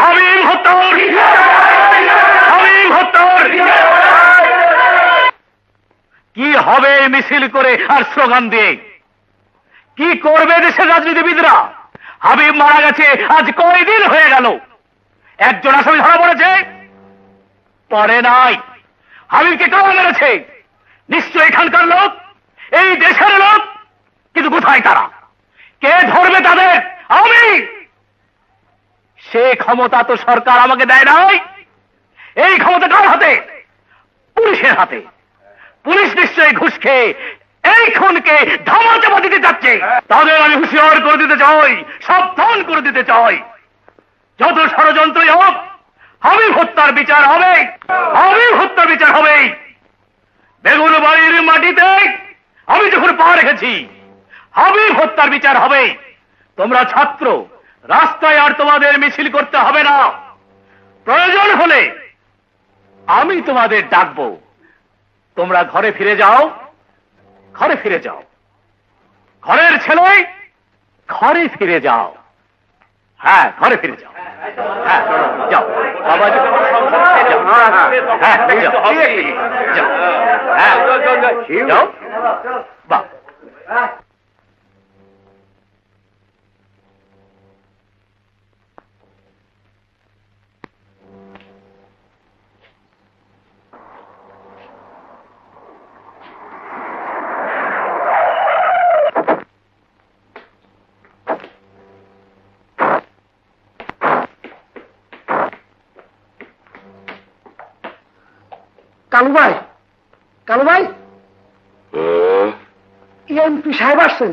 হাবিব হত্যার হাবিব হত্যার কি হবে মিছিল করে আর স্লোগান দিয়ে? কি করবে দেশের রাজনীতিবিদরা? হাবিব মারা গেছে আজ কয়দিন হয়ে গেল। একজন আসামি ধরা পড়েছে? পড়ে নাই। হাবিবকে কেউ মেরেছে? নিশ্চয় এখানকার লোক, এই দেশের লোক। কিন্তু কোথায় তারা? কে ধরবে তাদের? আমি। সে ক্ষমতা তো সরকার আমাকে দেয় নাই। এই ক্ষমতা কার হাতে? পুলিশের হাতে। পুলিশ নিশ্চয়ই ঘুষ খেয়ে এই খুনকে ধামাচাপা দিতে যাচ্ছে। তাদের আমি হুঁশিয়ার করে দিতে চাই, সাবধান করে দিতে চাই। যত ষড়যন্ত্রই হোক, হাবিব হত্যার বিচার হবে। হাবিব হত্যার বিচার হবে। বেগুন বাড়ির মাটিতে আমি যখন পা রেখেছি, হাবিব হত্যার বিচার হবে। তোমরা ছাত্র, রাস্তায় আর তোমাদের মিছিল করতে হবে না। প্রয়োজন হলে আমি তোমাদের ডাকবো। তোমরা ঘরে ফিরে যাও, ঘরে ফিরে যাও। ঘরের ছেলে ঘরে ফিরে যাও। হ্যাঁ, ঘরে ফিরে যাও। হ্যাঁ, যাও বাবা, যাও। হ্যাঁ, যাও। যাও। হ্যাঁ, যাও। বাহ। কালু ভাই, কালু ভাই, এমপি সাহেব আসছেন।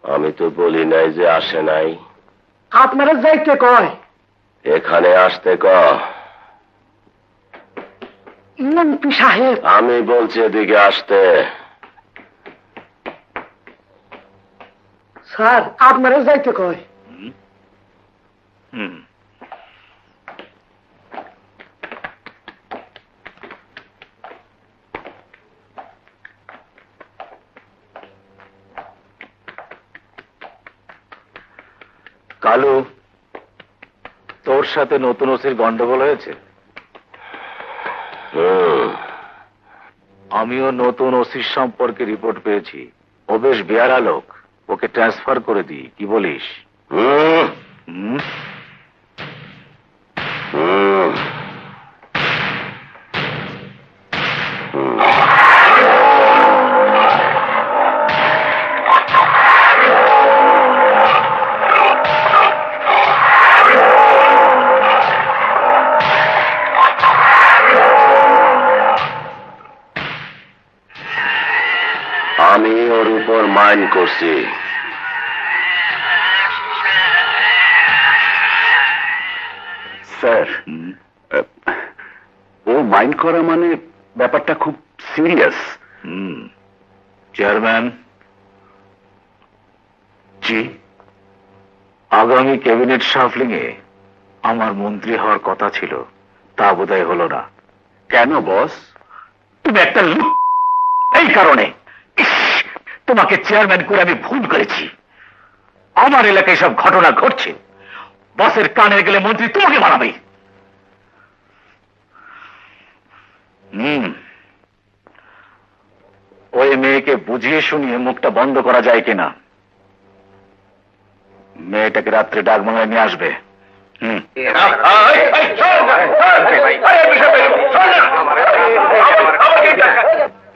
আমি তো বলি নাই যে আসে নাই। আপনারা যাইতে কয়। এখানে আসতে ক। এমপি সাহেব। আমি বলছি এদিকে আসতে। স্যার আপনারা যাইতে কয়। হুম। কালু, তোর সাথে নতুন ওসির গন্ডগোল হয়েছে? আমিও নতুন ওসির সম্পর্কে রিপোর্ট পেয়েছি। ও বেশ বেয়ারা লোক, ওকে ট্রান্সফার করে দিই, কি বলিস? হুম? আমি ওর উপর মাইন্ড করছি। স্যার, ও মাইন্ড করা মানে ব্যাপারটা খুব সিরিয়াস। চেয়ারম্যান, জি। আগামী ক্যাবিনেট শাফলিং এ আমার মন্ত্রী হওয়ার কথা ছিল, তা বোধহয় হলো না। কেন বস? তুমি একটা লোক, এই কারণে। ইস, তোমাকে চেয়ারম্যান করে আমি ভুল করেছি। আমার এলাকায় সব ঘটনা ঘটছে, বসের কানে গেলে মন্ত্রী তোমাকে মারাবে। ওই মেয়েকে বুঝিয়ে শুনিয়ে মুখটা বন্ধ করা যায় কিনা। মেয়েটাকে রাত্রে ডাকবাংলায় নিয়ে আসবে।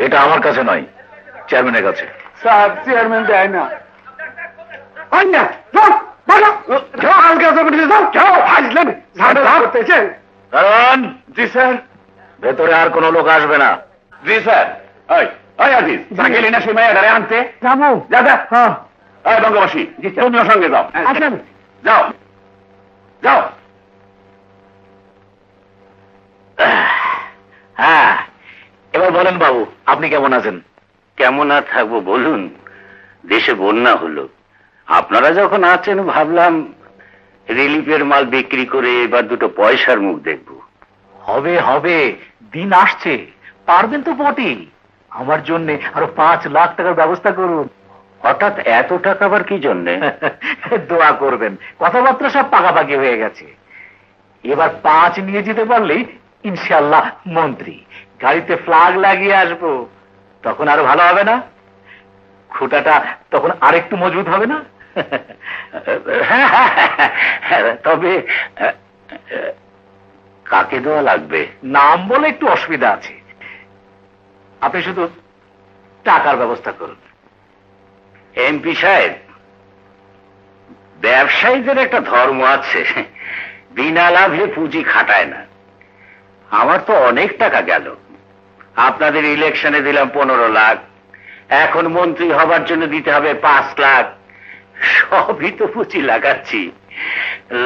এটা আমার কাছে নয়, চেয়ারম্যানের কাছে। স্যার, চেয়ারম্যান দেয় না। জি স্যার। ভেতরে আর কোনো লোক আসবে না। জি স্যার। আজিজ, যা গেলি না সে মেয়েটারে আনতে? যাবো। যা যা। বঙ্গবাসী, তুমিও সঙ্গে যাও। আসেন। যাও যাও। হ্যাঁ, এবার বলেন বাবু, আপনি কেমন আছেন? কেমন আর থাকবো বলুন, দেশে বন্যা হলো। আপনারা যখন আছেন ভাবলাম রিলিফের মাল বিক্রি করে এবার দুটো পয়সার মুখ দেখবো। হবে হবে, দিন আসছে, পারবেন তো বটেই। আমার জন্য আরো 5 লাখ টাকার ব্যবস্থা করুন। হঠাৎ এত টাকা আবার কি জন্যে? দোয়া করবেন, কথাবার্তা সব পাকাপাকি হয়ে গেছে। এবার 5 নিয়ে যেতে পারলেই ইনশাআল্লাহ মন্ত্রী, গাড়িতে ফ্ল্যাগ লাগিয়ে আসবো। তখন আরো ভালো হবে না? খুঁটাটা তখন আরেকটু মজবুত হবে না? তবে কাকে দেওয়া লাগবে? নাম বলে একটু অসুবিধা আছে, আপনি শুধু টাকার ব্যবস্থা করুন। এমপি সাহেব, ব্যবসায়ীদের একটা ধর্ম আছে, বিনা লাভে পুঁজি খাটায় না। আমার তো অনেক টাকা গেল। আপনাদের ইলেকশনে দিলাম 15 লাখ, এখন মন্ত্রী হবার জন্য দিতে হবে 5 লাখ। সবই তো পুঁজি লাগাচ্ছি,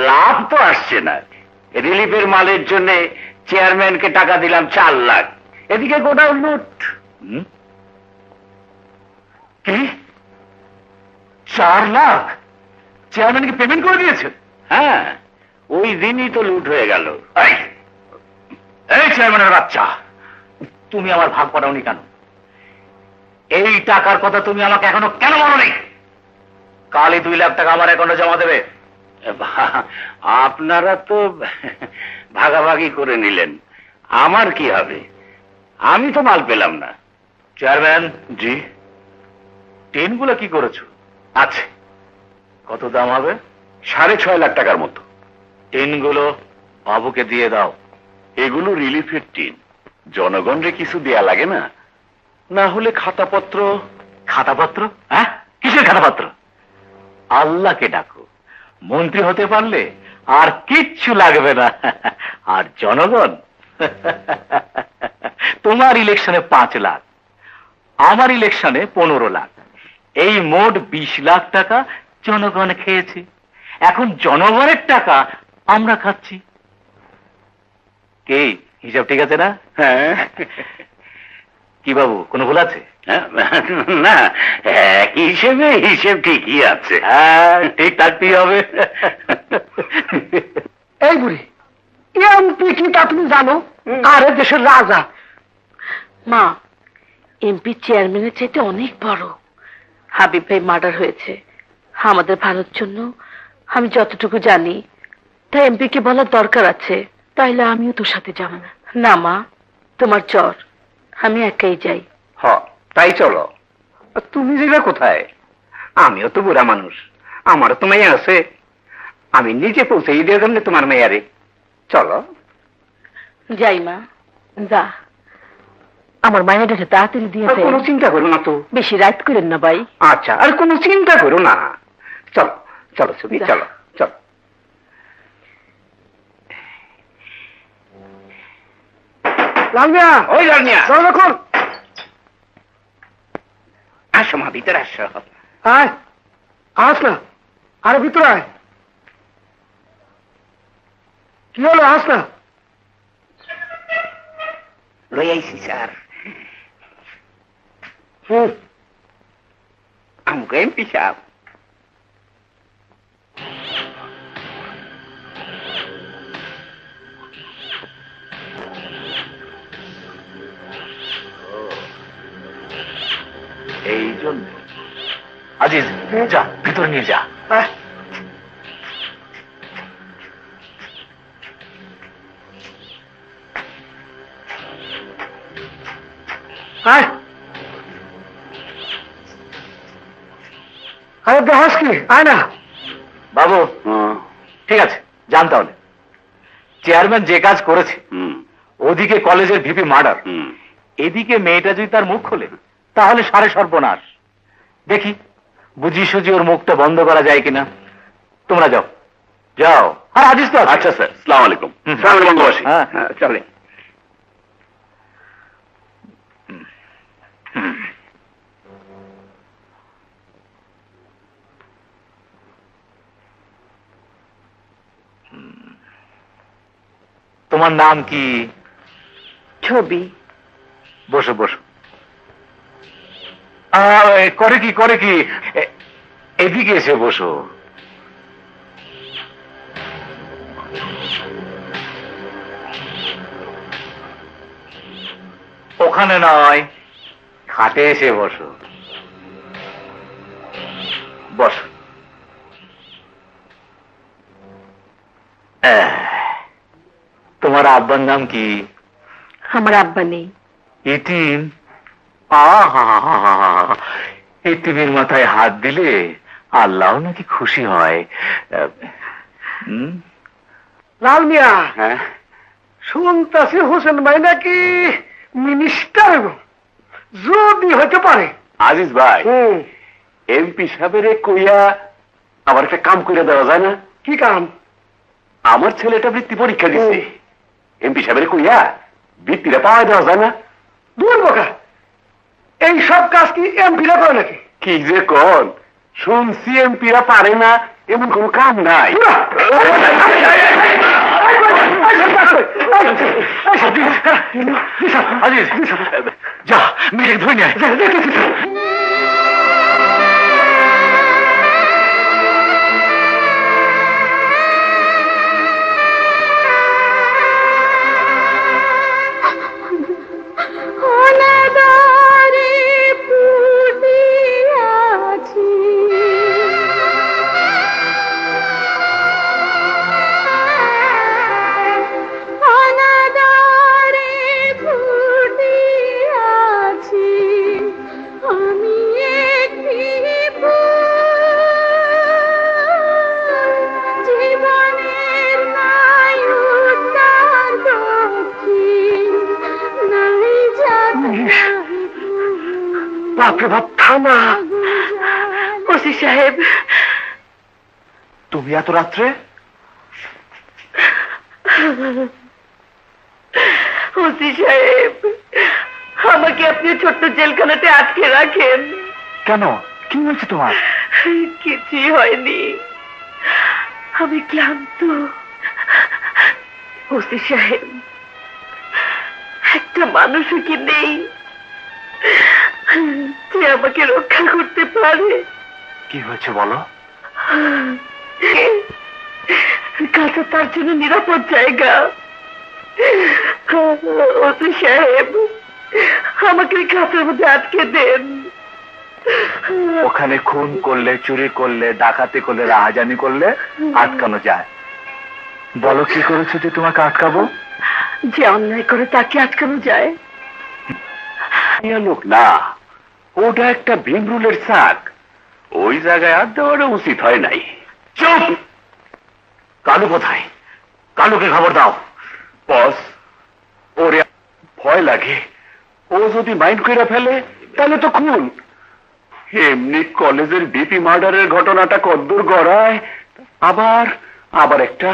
লাভ তো আসছে না। রিলিফের মালের জন্য চেয়ারম্যানকে টাকা দিলাম 4 লাখ, এদিকে গোডাউন লুট। কি 4 লাখ চেয়ারম্যানকে পেমেন্ট করে দিয়েছে? হ্যাঁ, ওই দিনই তো লুট হয়ে গেল। এই চেয়ারম্যানের বাচ্চা, তুমি আমার ভাগ পাঠাওনি কেন? এই টাকার কথা তুমি আমাকে এখনো কেন বলোনি? কালই 2 লাখ টাকা আমার অ্যাকাউন্টে জমা দেবে। আপনারা তো ভাগাভাগি করে নিলেন, আমার কি হবে? আমি তো মাল পেলাম না। চেয়ারম্যান, জি। টিনগুলো কি করেছো? আছে। কত দাম হবে? 6.5 লাখ টাকার মতো। টিনগুলো বাবুকে দিয়ে দাও। এগুলো রিলিফের টিন, জনগণরে কিছু দেয়া লাগে না? না হলে খাতাপত্র। খাতাপত্র? হ্যাঁ, কিসের খাতাপত্র? আল্লাহকে ডাকো, মন্ত্রী হতে পারলে আর কিচ্ছু লাগবে না। আর জনগণ, তোমার ইলেকশনে 5 লাখ, আমার ইলেকশনে 15 লাখ, এই মোট 20 লাখ টাকা জনগণ খেয়েছে। এখন জনগণের টাকা আমরা খাচ্ছি। কি হিসাব ঠিক আছে না? হ্যাঁ। কি বাবু, কোনো ভুল আছে? না, হিসেবে হিসেব ঠিকই আছে। হ্যাঁ, ঠিক থাকতেই হবে। এই বুড়ি, এমপি কি তা তুমি জানো? আরে দেশের রাজা। মা, এমপি চেয়ারম্যানের চাইতে অনেক বড়। হাবিব ভাই মার্ডার হয়েছে আমাদের ভালোর জন্য, আমি যতটুকু জানি। তাই এমপি কে বলার দরকার আছে। তাইলে আমিও তোর সাথে যাব না। না মা, তোমার জ্বর, আমি একাই যাই। হ, তাই চলো। তুমি যাবে কোথায়? আমিও তো বুড়া মানুষ, আমারও তো মেয়ে আছে। আমি নিজে পৌঁছে দিয়ে জন্য তোমার মেয়ারে। চলো। যাই মা, যা। আমার মায়ের তাড়াতাড়ি দিয়ে আর কোনো চিন্তা করো না তো। বেশি রাত করেন না ভাই। আচ্ছা, আর কোনো চিন্তা করো না। চলো চলো ছবি, যা। চলো চলো। লালমিয়া, ওই লালমিয়া, চলো দেখুন। আসো মা, ভিতরে আসো। আয়, আস না। আরে ভিতরে আয়। কি হলো, আস না। লই আইসি স্যার। আমাকে এমপি সাহেব। এই জন্য আজিজ, যা ভিতরে নিয়ে যা। আয়, আরে দেখাস কি? আয় না। বাবু, ঠিক আছে, যান তাহলে। চেয়ারম্যান যে কাজ করেছে, ওদিকে কলেজের ভিপি মার্ডার, এদিকে মেয়েটা যদি তার মুখ খোলে তাহলে সারে সর্বনাশ। দেখি বুঝি সুজি ওর মুখটা বন্ধ করা যায় কিনা। তোমরা যাও, যাও। আর আজিজ তো আছে। আচ্ছা স্যার, সালাম আলাইকুম। সালাম আলাইকুম বঙ্গবাসী। হ্যাঁ, চলে। তোমার নাম কি? ছবি। বসো বসো। করে কি করে কি, এদিকে এসে বসো। ওখানে নয়, খাটে এসে বসো। বসো। তোমার আব্বার নাম কি? আমার আব্বা নেই। এতিম? এতিমের মাথায় হাত দিলে আল্লাহ নাকি খুশি হয়। লাল মিয়া, হ্যাঁ, শুনতেছি হোসেন ভাই নাকি মিনিস্টার, যদি হতে পারে। আজিজ ভাই, এমপি সাহেবের কইয়া আমার একটা কাম করে দেওয়া যায় না? কি কাম? আমার ছেলেটা বৃত্তি পরীক্ষা দিচ্ছে, এমপি সাহেবের কইয়া বৃত্তিটা পাওয়া দেওয়া যায় না? দূর বোকা, এই সব কাজ কি এমপিরা করে নাকি? কি যে কোন, শুনছি এমপিরা পারে না এমন কোন কাম নাই। আজিজ, যা মেয়েকে ধরে নিয়ে আয়। বাপরে বাপ, থানা। ওসি সাহেব, তুমি এত রাত্রে? ওসি সাহেব, আমাকে আপনি ছোট্ট জেলখানাতে আটকে রাখেন। কেন, কি হয়েছে তোমার? কিছুই হয়নি, আমি ক্লান্ত। ওসি সাহেব, একটা মানুষও কি নেই যে আমাকে রক্ষা করতে পারে। কি হয়েছে বলো? কাছে তার জন্য নিরাপদ জায়গা। ওসি সাহেব, আমাকে ওই কাছের মধ্যে আটকে দেন। ওখানে খুন করলে, চুরি করলে, ডাকাতি করলে, রাহাজানি করলে আটকানো যায়। বলো কি করেছে যে তোমাকে আটকাবো? যে অন্যায় করে তাকে আটকানো যায়? লোক না, ওটা একটা ভীমরুলের শাক। ওই জায়গায় আর দেওয়াটা উচিত হয় নাই। চুপ! কালু কোথায়? কালুকে খবর দাও। বস, ওরে ভয় লাগে। ও যদি মাইন্ড করে ফেলে তাহলে তো খুন। এমনি কলেজের বিপি মার্ডারের ঘটনাটা কদ্দূর গড়ায়। আবার আবার একটা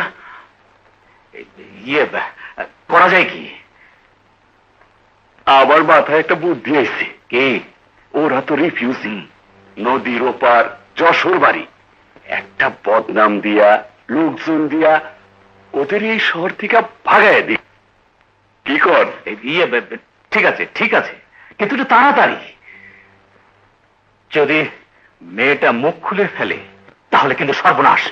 ইয়ে করা যায় কি? আবার মাথায় একটা বুদ্ধি আইছে। কি? ওরা তো রিফিউজি, নদীর ওপার, যশোর বাড়ি। একটা বদনাম দিয়া, লোকজন দিয়া ওদের এই শহর থেকে ভাগায় দি। কি কর? ইয়ে ঠিক আছে, ঠিক আছে, কিন্তু একটু তাড়াতাড়ি। যদি মেয়েটা মুখ খুলে ফেলে তাহলে কিন্তু সর্বনাশ।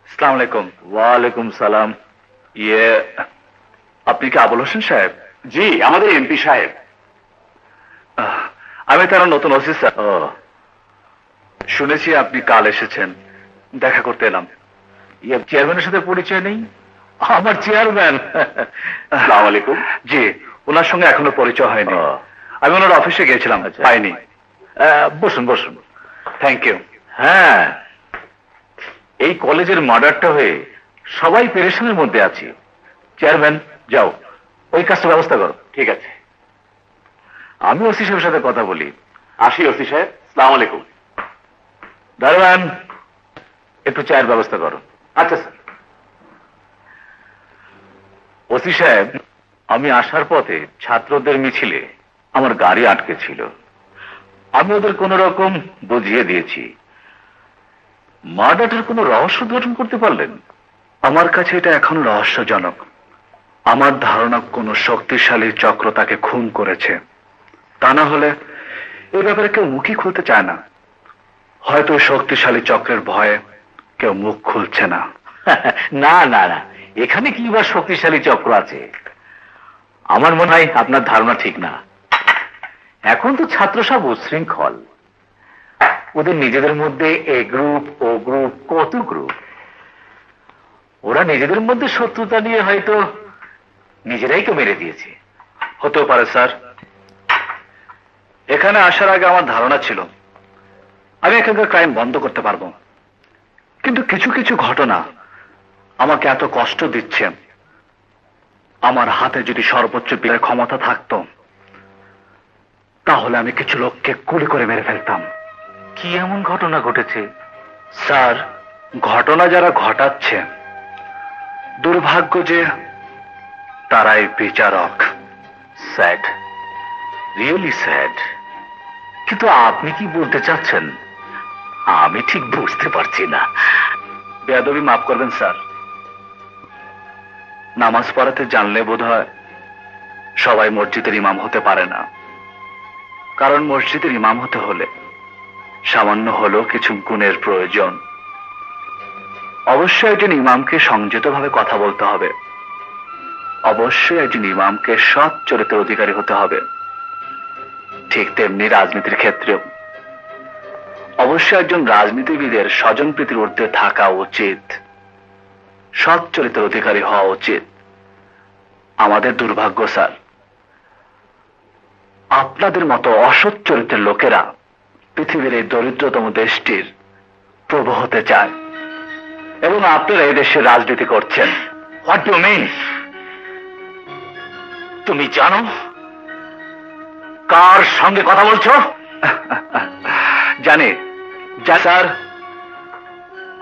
আসসালামু আলাইকুম। ওয়ালাইকুম সালাম। ইয়ে, আপনি কি আবুল হোসেন সাহেব? জি, আমাদের এমপি সাহেব। আমি তার নতুন ওসি স্যার। ও, শুনেছি আপনি কাল এসেছেন, দেখা করতে এলাম। ইয়ে, চেয়ারম্যানের সাথে পরিচয় নেই? আমার চেয়ারম্যান। আসসালামু আলাইকুম। জি, ওনার সঙ্গে এখনো পরিচয় হয়নি। আমি ওনার অফিসে গিয়েছিলাম, পাইনি। বসুন বসুন। Thank you. হ্যাঁ, এই কলেজের মার্ডারটা হয়ে সবাই পেরেশানের মধ্যে আছে। চেয়ারম্যান, যাও ওই কাজটা ব্যবস্থা করো। ঠিক আছে, আমি ওসি সাহেবের সাথে কথা বলি। আসি ওসি সাহেব। আসসালামু আলাইকুম। দারোয়ান, একটু চায়ের ব্যবস্থা করো। আচ্ছা স্যার। ওসি সাহেব, আমি আসার পথে ছাত্রদের মিছিলে আমার গাড়ি আটকে ছিল। আমি ওদের কোন রকম বুঝিয়ে দিয়েছি। মার্ডারের কোনো রহস্য উদ্ঘাটন করতে পারলেন? আমার কাছে এটা এখনো রহস্যজনক। আমার ধারণা কোন শক্তিশালী চক্র তাকে খুন করেছে। তা না হলে এ ব্যাপারে কেউ মুখই খুলতে চায় না। হয়তো শক্তিশালী চক্রের ভয়ে কেউ মুখ খুলছে না। না না না, এখানে কি বা শক্তিশালী চক্র আছে? আমার মনে হয় আপনার ধারণা ঠিক না। এখন তো ছাত্র সব উচ্ছৃঙ্খল। ওদের নিজেদের মধ্যে এ গ্রুপ, ও গ্রুপ, কত গ্রুপ। ওরা নিজেদের মধ্যে শত্রুতা নিয়ে হয়তো নিজেরাই তো মেরে দিয়েছে। হতেও পারে স্যার। এখানে আসার আগে আমার ধারণা ছিল আমি এখানকার ক্রাইম বন্ধ করতে পারবো, কিন্তু কিছু কিছু ঘটনা আমাকে এত কষ্ট দিচ্ছে। আমার হাতে যদি সর্বোচ্চ বিচারের ক্ষমতা থাকতো তাহলে আমি কিছু লোককে গুলি করে মেরে ফেলতাম। কি এমন ঘটনা ঘটেছে? স্যার, ঘটনা যারা ঘটাচ্ছে দুর্ভাগ্য যে তারাই বিচারক। Sad, really sad. কিন্তু আপনি কি বলতে চাচ্ছেন আমি ঠিক বুঝতে পারছি না। বেয়াদবি মাফ করবেন স্যার। নামাজ পড়াতে জানলে বোধহয় সবাই মসজিদের ইমাম হতে পারে না। কারণ মসজিদের ইমাম হতে হলে সামান্য হলেও কিছু গুণের প্রয়োজন। অবশ্যই একজন ইমামকে সংযতভাবে কথা বলতে হবে। অবশ্যই একজন ইমামকে সৎ চরিত্রের অধিকারী হতে হবে। ঠিক তেমনি রাজনীতির ক্ষেত্রেও অবশ্যই একজন রাজনীতিবিদের স্বজনপ্রীতির ঊর্ধ্বে থাকা উচিত, সৎ চরিত্রের অধিকারী হওয়া উচিত। আমাদের দুর্ভাগ্য স্যার, আপনাদের মতো অসৎ চরিত্রের লোকেরা পৃথিবীর এই দরিদ্রতম দেশটির প্রভু হতে চায় এবং আপনারা এই দেশের রাজনীতি করছেন। What do mean? তুমি জানো কার সঙ্গে কথা বলছো? জানি যা স্যার,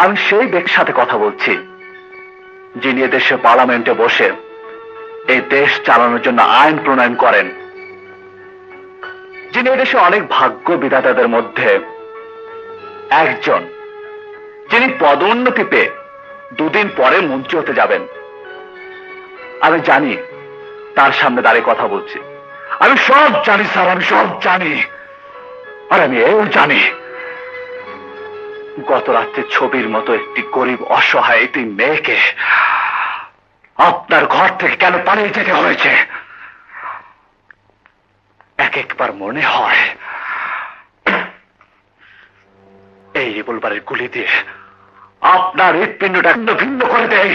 আমি সেই ব্যক্তির সাথে কথা বলছি যিনি দেশে পার্লামেন্টে বসে এই দেশ চালানোর জন্য আইন প্রণয়ন করেন, যিনি দেশে অনেক ভাগ্য বিধাতাদের মধ্যে একজন, যিনি পদোন্নতি পেয়ে দুদিন পরে মন্ত্রী হতে যাবেন। আমি জানি তার সামনে দাঁড়িয়ে কথা বলছি। আমি সব জানি স্যার, আমি সব জানি। আর আমি এও জানি গত রাত্রে ছবির মতো একটি গরিব অসহায় একটি মেয়েকে আপনার ঘর থেকে কেন পালিয়ে যেতে হয়েছে। এক একবার মনে হয় এই রিভলভারের গুলি দিয়ে আপনার হৃৎপিণ্ডটা ভিন্ন করে দেয়।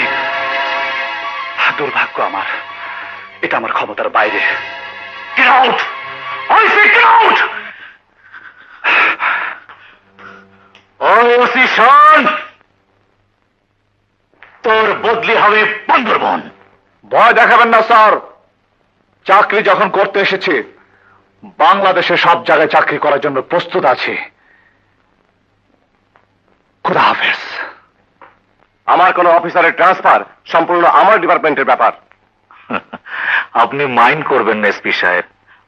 দুর্ভাগ্য আমার, এটা আমার ক্ষমতার বাইরে। Get out! I say get out! ওই ওসি শোন, তোর বদলি হবে বান্দরবন। ভয় দেখাবেন না স্যার, চাকরি যখন করতে এসেছি বাংলাদেশে সব জায়গায় চাকরি করার জন্য প্রস্তুত আছি। খুদা হাফেজ। আমার কোন অফিসারের ট্রান্সফার সম্পূর্ণ আমার ডিপার্টমেন্টের ব্যাপার। আপনি মাইন্ড করবেন না এসপি সাহেব,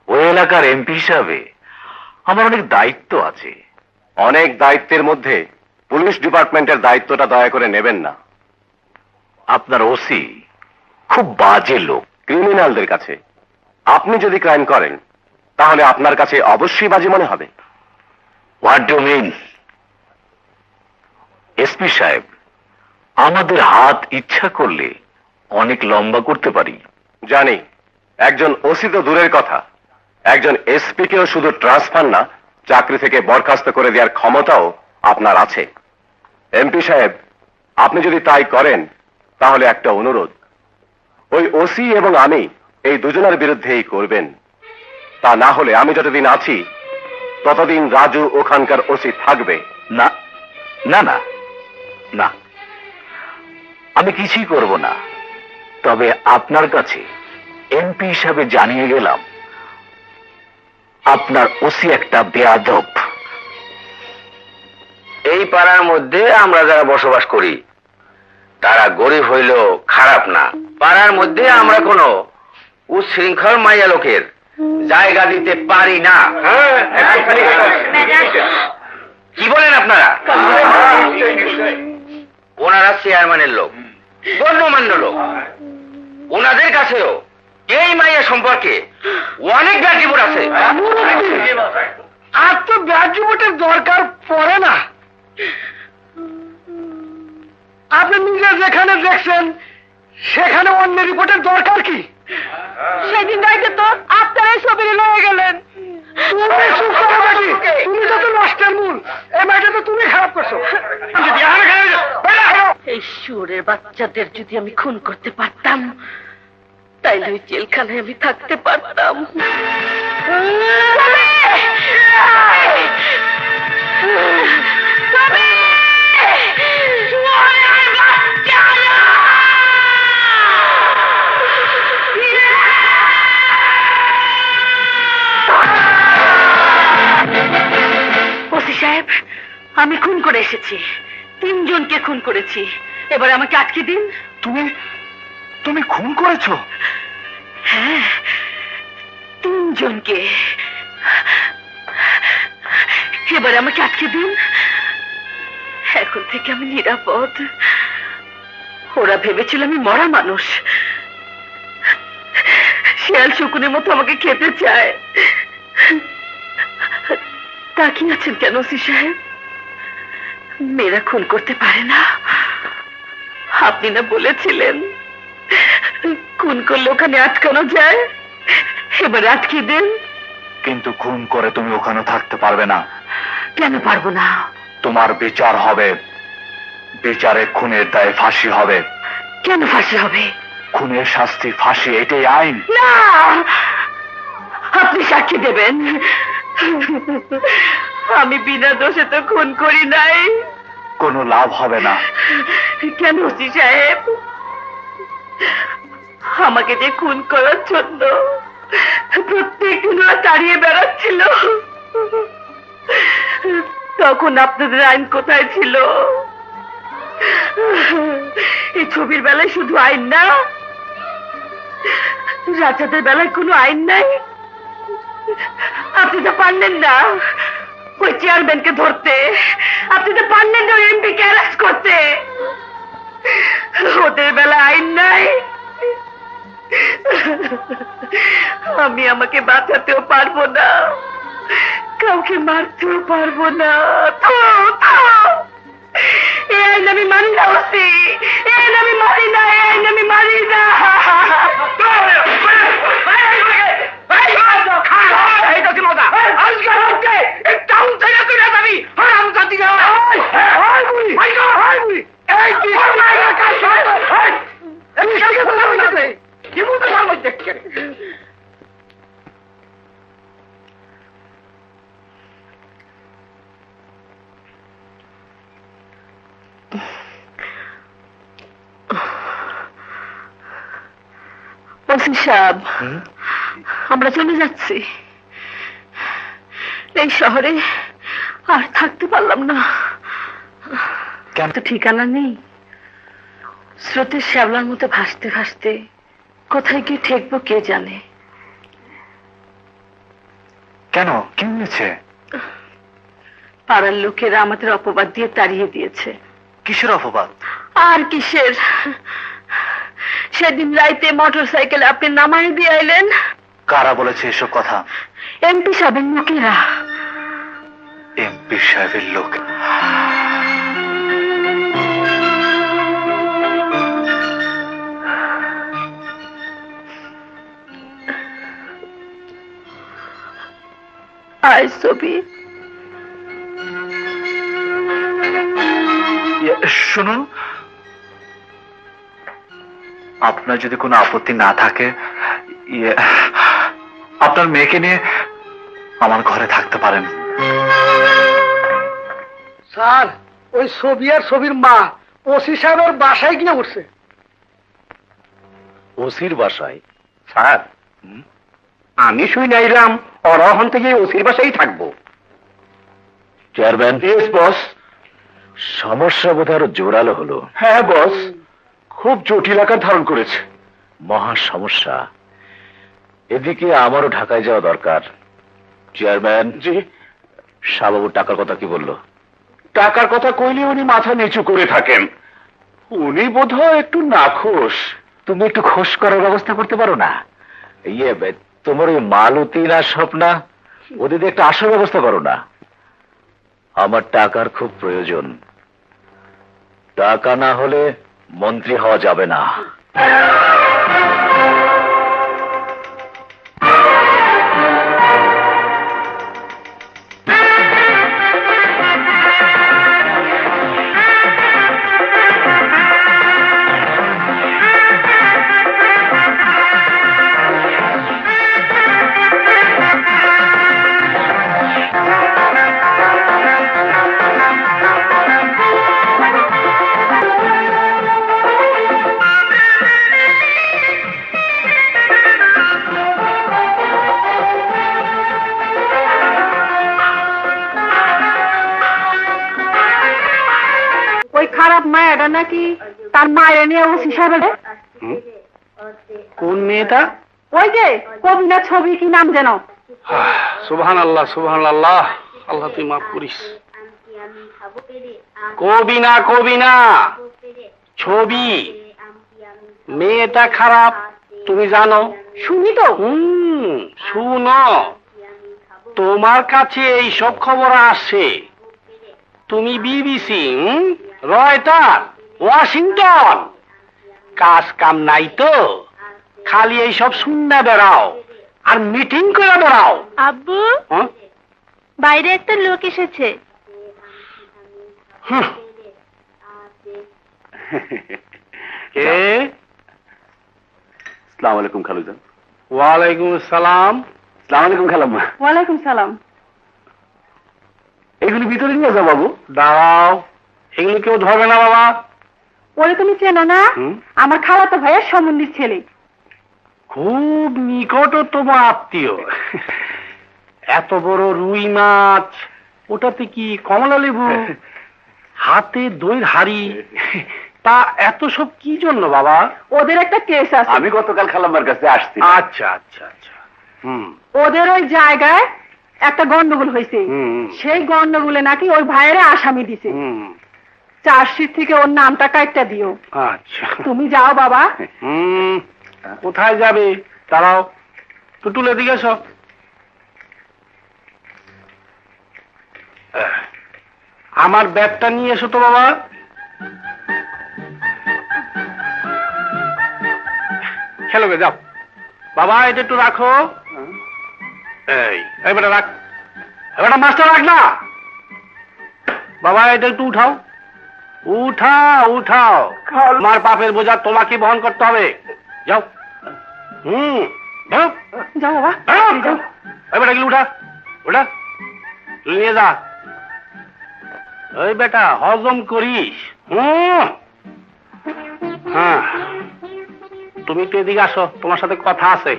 ওই এলাকার এমপি হিসাবে আমার অনেক দায়িত্ব আছে। অনেক দায়িত্বের মধ্যে পুলিশ ডিপার্টমেন্টের দায়িত্বটা দয়া করে নেবেন না। আপনার ওসি খুব বাজে লোক। ক্রিমিনালদের কাছে আপনি যদি ক্রাইম করেন তাহলে আপনার কাছে অবশ্যই বাজে মনে হবে। What do mean? এসপি সাহেব, আমাদের হাত ইচ্ছা করলে অনেক লম্বা করতে পারি। জানি, একজন ওসি তো দূরের কথা, একজন এসপি কেও শুধু ট্রান্সফার না, চাকরি থেকে বরখাস্ত করে দেওয়ার ক্ষমতাও আপনার আছে। এমপি সাহেব, আপনি যদি তাই করেন তাহলে একটা অনুরোধ, ওই ওসি এবং আমি এই দুজনের বিরুদ্ধেই করবেন। তা না হলে আমি যতদিন আছি ততদিন রাজু ওখানকার ওসি থাকবে। না না না না, আমি কিছুই করব না। তবে আপনার কাছে এমপি হিসাবে জানিয়ে গেলাম, আপনার ওসি একটা বেয়াদব। এই পাড়ার মধ্যে আমরা যারা বসবাস করি তারা গরিব হইলেও খারাপ না। পাড়ার মধ্যে আমরা কোনো উচ্ছৃঙ্খল মাইয়া লোকের জায়গা দিতে পারি না। কি বলেন আপনারা? ওনারা চেয়ারম্যানের লোক, গণ্যমান্য লোক, ওনাদের কাছেও এই মাইয়া সম্পর্কে অনেক ব্যাড রিপোর্ট আছে। আর তো ব্যাড রিপোর্টের দরকার পড়ে না। আপনি নিজে যেখানে দেখছেন সেখানে অন্য রিপোর্টের দরকার কি? সেদিন রাইতে তো আপনারাই ছবি লয়ে গেলেন। তুমি যত নষ্টের মূল, এই মাইটা তো তুমি খারাপ করছো। এই সুরের বাচ্চাদের যদি আমি খুন করতে পারতাম তাইলে ওই জেলখানায় আমি থাকতে পারতাম। ওসি সাহেব, আমি খুন করে এসেছি, 3 জনকে খুন করেছি। এবার আমাকে আটকে দিন। তুমি খুন করেছো? হ্যাঁ, 3 জনকে। এবার আমাকে আটকে দিন। এখন থেকে আমি নিরাপদ। ওরা ভেবেছিল আমি মরা মানুষ, শিয়াল শকুনের মতো আমাকে খেতে চায়। তাকিয়ে আছেন কেন ওসি সাহেব? মেয়েরা খুন করতে পারে না। আপনি না বলেছিলেন খুন করলে ওখানে আটকানো যায়? এবার আটকে দেন। কিন্তু খুন করে তুমি ওখানে থাকতে পারবে না। কেন পারবো না? তোমার বিচার হবে, বিচারে খুনের দায়ে ফাঁসি হবে। কেন ফাঁসি হবে? খুনের শাস্তি ফাঁসি, এটাই আইন। না, আপনি সাক্ষী দেবেন আমি বিনা দোষে তো খুন করি নাই। কোনো লাভ হবে না। কেন ওসি সাহেব? আমাকে যে খুন করার জন্য প্রত্যেকদিন ওরা তাড়িয়ে বেড়াচ্ছিল, তখন আপনাদের আইন কোথায় ছিল? এই ছবির বেলায় শুধু আইন না, রাজাদের বেলায় কোনো আইন নাই। আপনি তো পারলেন না ওই চেয়ারম্যানকে ধরতে, আপনি তো পারলেন না ওই এমপিকে অ্যারেস্ট করতে। ওদের বেলা আইন নাই, আমি আমাকে বাঁচাতেও পারবো না, কাউকে মারতেও পারবো না। এই আইন আমি মানি না ওসি, এই আইন আমি মানি না, এই আইন আমি মানি না। ওসি সাহেব, আমরা চলে যাচ্ছি। এই শহরে আর থাকতে পারলাম না। কেন? তো ঠিকানা নেই, স্রোতের শ্যাবলার মতো ভাসতে ভাসতে কোথায় গিয়ে ঠেকবো কে জানে। কেন, কি হয়েছে? পাড়ার লোকেরা আমাদের অপবাদ দিয়ে তাড়িয়ে দিয়েছে। কিসের অপবাদ? আর কিসের, সেদিন রাইতে মোটর সাইকেলে আপনি নামাই দিয়ে আইলেন। কারা বলেছে এসব কথা? এমপি সাহেবের লোকেরা। এমপি সাহেবের লোক? আয় ছবি, শুনুন, আপনার যদি কোনো আপত্তি না থাকে, আপনার মেয়েকে নিয়ে আমার ঘরে থাকতে পারেন। স্যার, ওই ছবি আর ছবির মা ওসি সাহেবের বাসায় গিয়ে উঠছে। ওসির বাসায়? স্যার, আমি শুই নাইলাম অরহন থেকে ওসির বাসায় থাকবো। Chairman, yes boss. সমস্যা বোধ আরো জোরালো হলো। হ্যাঁ বস, খুব জটিল আকার ধারণ করেছে। মহা সমস্যা। এদিকে আমারও ঢাকায় যাওয়া দরকার। চেয়ারম্যান, জি? শাহবাবুর টাকার কথা কি বললো? টাকার কথা কইলে উনি মাথা নিচু করে থাকেন। উনি বোধহয় একটু নাখোশ। তুমি একটু খোঁজ করার ব্যবস্থা করতে পারো না? তোমার ওই মালতী না স্বপ্না, ওদের দিয়ে একটা আসার ব্যবস্থা করো না। আমার টাকার খুব প্রয়োজন। টাকা না হলে মন্ত্রী হওয়া যাবে না। ওই খারাপ মায়েরা নাকি তার মায়ের নিয়ে ওসি সাহেবের। কোন মেয়েটা? ওই যে কবিনা ছবি, কি নাম যেন? সুবহান আল্লাহ, সুবহান আল্লাহ, আল্লাহ তুই মাফ করিস। কবিনা, কবিনা ছবি। মেয়েটা খারাপ, তুমি জানো? শুনি তো। শুনো, তোমার কাছে এই সব খবর আসছে। তুমি বিবিসি, রয়টার, ওয়াশিংটন, কাজ কাম নাই তো, খালি এই সব শুননা বেড়াও আর মিটিং করে বেড়াও। আব্বু, হ্যাঁ? বাইরে একটা লোক এসেছে। কে? আসসালামু আলাইকুম খালুজান। ওয়ালাইকুম আসসালাম। আসসালামু আলাইকুম খালাম্মা। ওয়ালাইকুম সালাম। এগুলি ভিতরে নিয়ে যাও বাবু। দাঁড়াও, এগুলো কেউ ধরবে না বাবা। ওরে তুমি চেনো না? আমার খালাতো ভাইয়ের সম্বন্ধীর ছেলে। খুব নিকটতম আত্মীয়। এত বড় রুই মাছ, ওটাতে কি কমলা লেবু, হাতে দইয়ের হাড়ি, তা এত সব কি জন্য বাবা? ওদের একটা কেস আছে। আমি গতকাল খালাম্মার কাছে আসছি। আচ্ছা আচ্ছা আচ্ছা। ওদের ওই জায়গায় একটা গন্ডগোল হয়েছে। সেই গন্ডগোলে নাকি ওই ভাইয়েরা আসামি দিছে। চার্জশিট থেকে ওর নামটা কাটটা দিও। আচ্ছা, তুমি যাও বাবা। কোথায় যাবে? দাঁড়াও, টুটুল এদিকে এসো। আমার ব্যাগটা নিয়ে এসো তো বাবা। খেলো গে যাও বাবা, এটা একটু রাখো। এই বেটা রাখ, বেটা মাছটা রাখ না বাবা, এটা একটু উঠাও, উঠাও উঠাও। আমার পাপের বোঝা তোমাকে বহন করতে হবে। যাও। যাও যাও বাবা, যাও। এই বেটা গেলে উঠা, ওটা নিয়ে যা। ওই বেটা হজম করিস। হ্যাঁ, তুমি একটু এদিকে আসো, তোমার সাথে কথা আছে।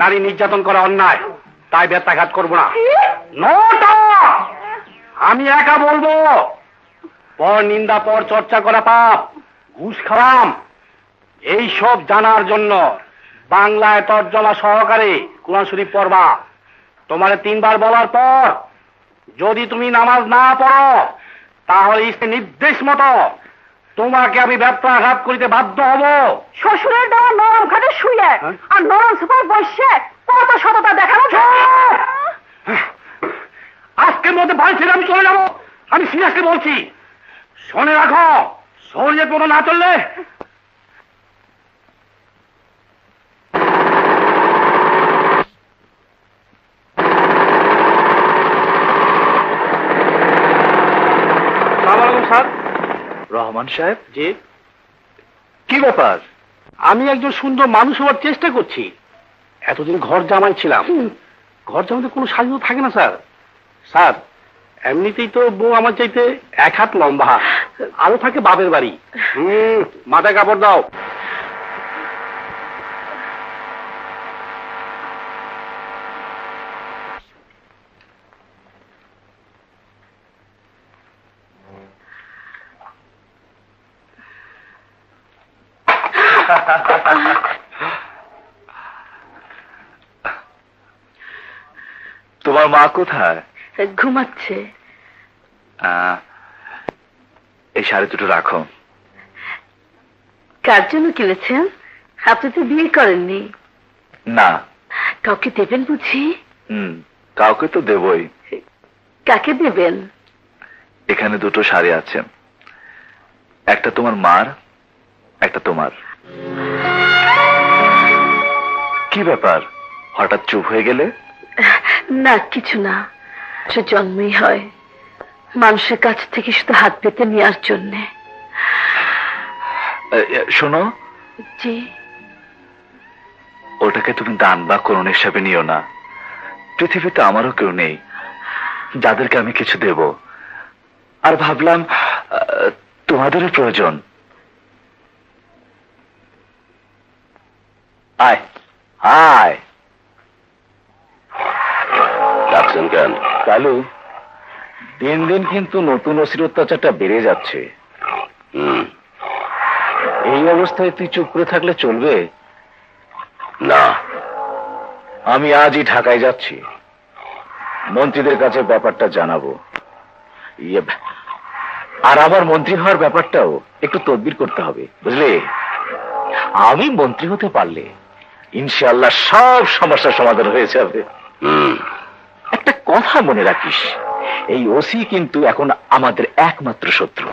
নারী নির্যাতন করা অন্যায়, তাই ব্যত্যাঘাত করবো না। আমি একা বলবো, পর নিন্দা পর চর্চা করা পাপ, ঘুষ খাওয়াম, এই সব জানার জন্য বাংলায় তর্জমা সহকারে কুরআন শরীফ পড়বা। তোমারে 3 বার বলার পর যদি তুমি নামাজ না পড়ো, তাহলে নির্দেশ মতো তোমাকে আমি ব্যত্যাঘাত করিতে বাধ্য হব। শ্বশুরের দেওয়া নরম খাটে শুয়ে আর নরম সুপার বসে কত সততা দেখানো। আজকের মধ্যে বাড়ি ছেড়ে আমি চলে যাব। আমি সিরিয়াসলি বলছি, শুনে রাখো, শরীরে কোনো না চললে। স্যার। রহমান সাহেব, জি। কি ব্যাপার? আমি একজন সুন্দর মানুষ হওয়ার চেষ্টা করছি। এতদিন ঘর জামাই ছিলাম, ঘর জামাইতে কোনো স্বাধীনতা থাকে না স্যার। স্যার, এমনিতেই তো বউ আমার চাইতে 1 হাত লম্বা, আরো থাকে বাপের বাড়ি। মাথায় কাপড় দাও। তোমার মা কোথায়? ঘুমাচ্ছে। এই শাড়ি দুটো রাখো। কার জন্য কিনেছেন? আপনি তো বিয়ে করেননি। না। কাউকে দেবেন বুঝি? কাউকে তো দেবই। কাকে দেবেন? এখানে দুটো শাড়ি আছে, একটা তোমার মার, একটা তোমার। কি ব্যাপার, হঠাৎ চুপ হয়ে গেলে? না, কিছু না। সে জন্মই হয় মানুষের কাছ থেকে শুধু হাত পেতে নেওয়ার জন্যে। শোনো। জি। ওটাকে তুমি দান বা করুণ হিসাবে নিও না। পৃথিবীতে আমারও কেউ নেই যাদেরকে আমি কিছু দেব। আর ভাবলাম তোমাদেরও প্রয়োজন। আয় আয়। ডাকছেন কেন? কালু, দিন দিন কিন্তু নতুন অসির অত্যাচারটা বেড়ে যাচ্ছে। এই অবস্থায় তুই চুপ করে থাকলে চলবে না। আমি আজই ঢাকায় যাচ্ছি, মন্ত্রীদের কাছে ব্যাপারটা জানাবো। আর আমার মন্ত্রী হওয়ার ব্যাপারটাও একটু তদবির করতে হবে, বুঝলে? আমি মন্ত্রী হতে পারলে ইনশাআল্লাহ সব সমস্যার সমাধান হয়ে যাবে। একটা কথা মনে রাখিস, এই ওসি কিন্তু এখন আমাদের একমাত্র শত্রু।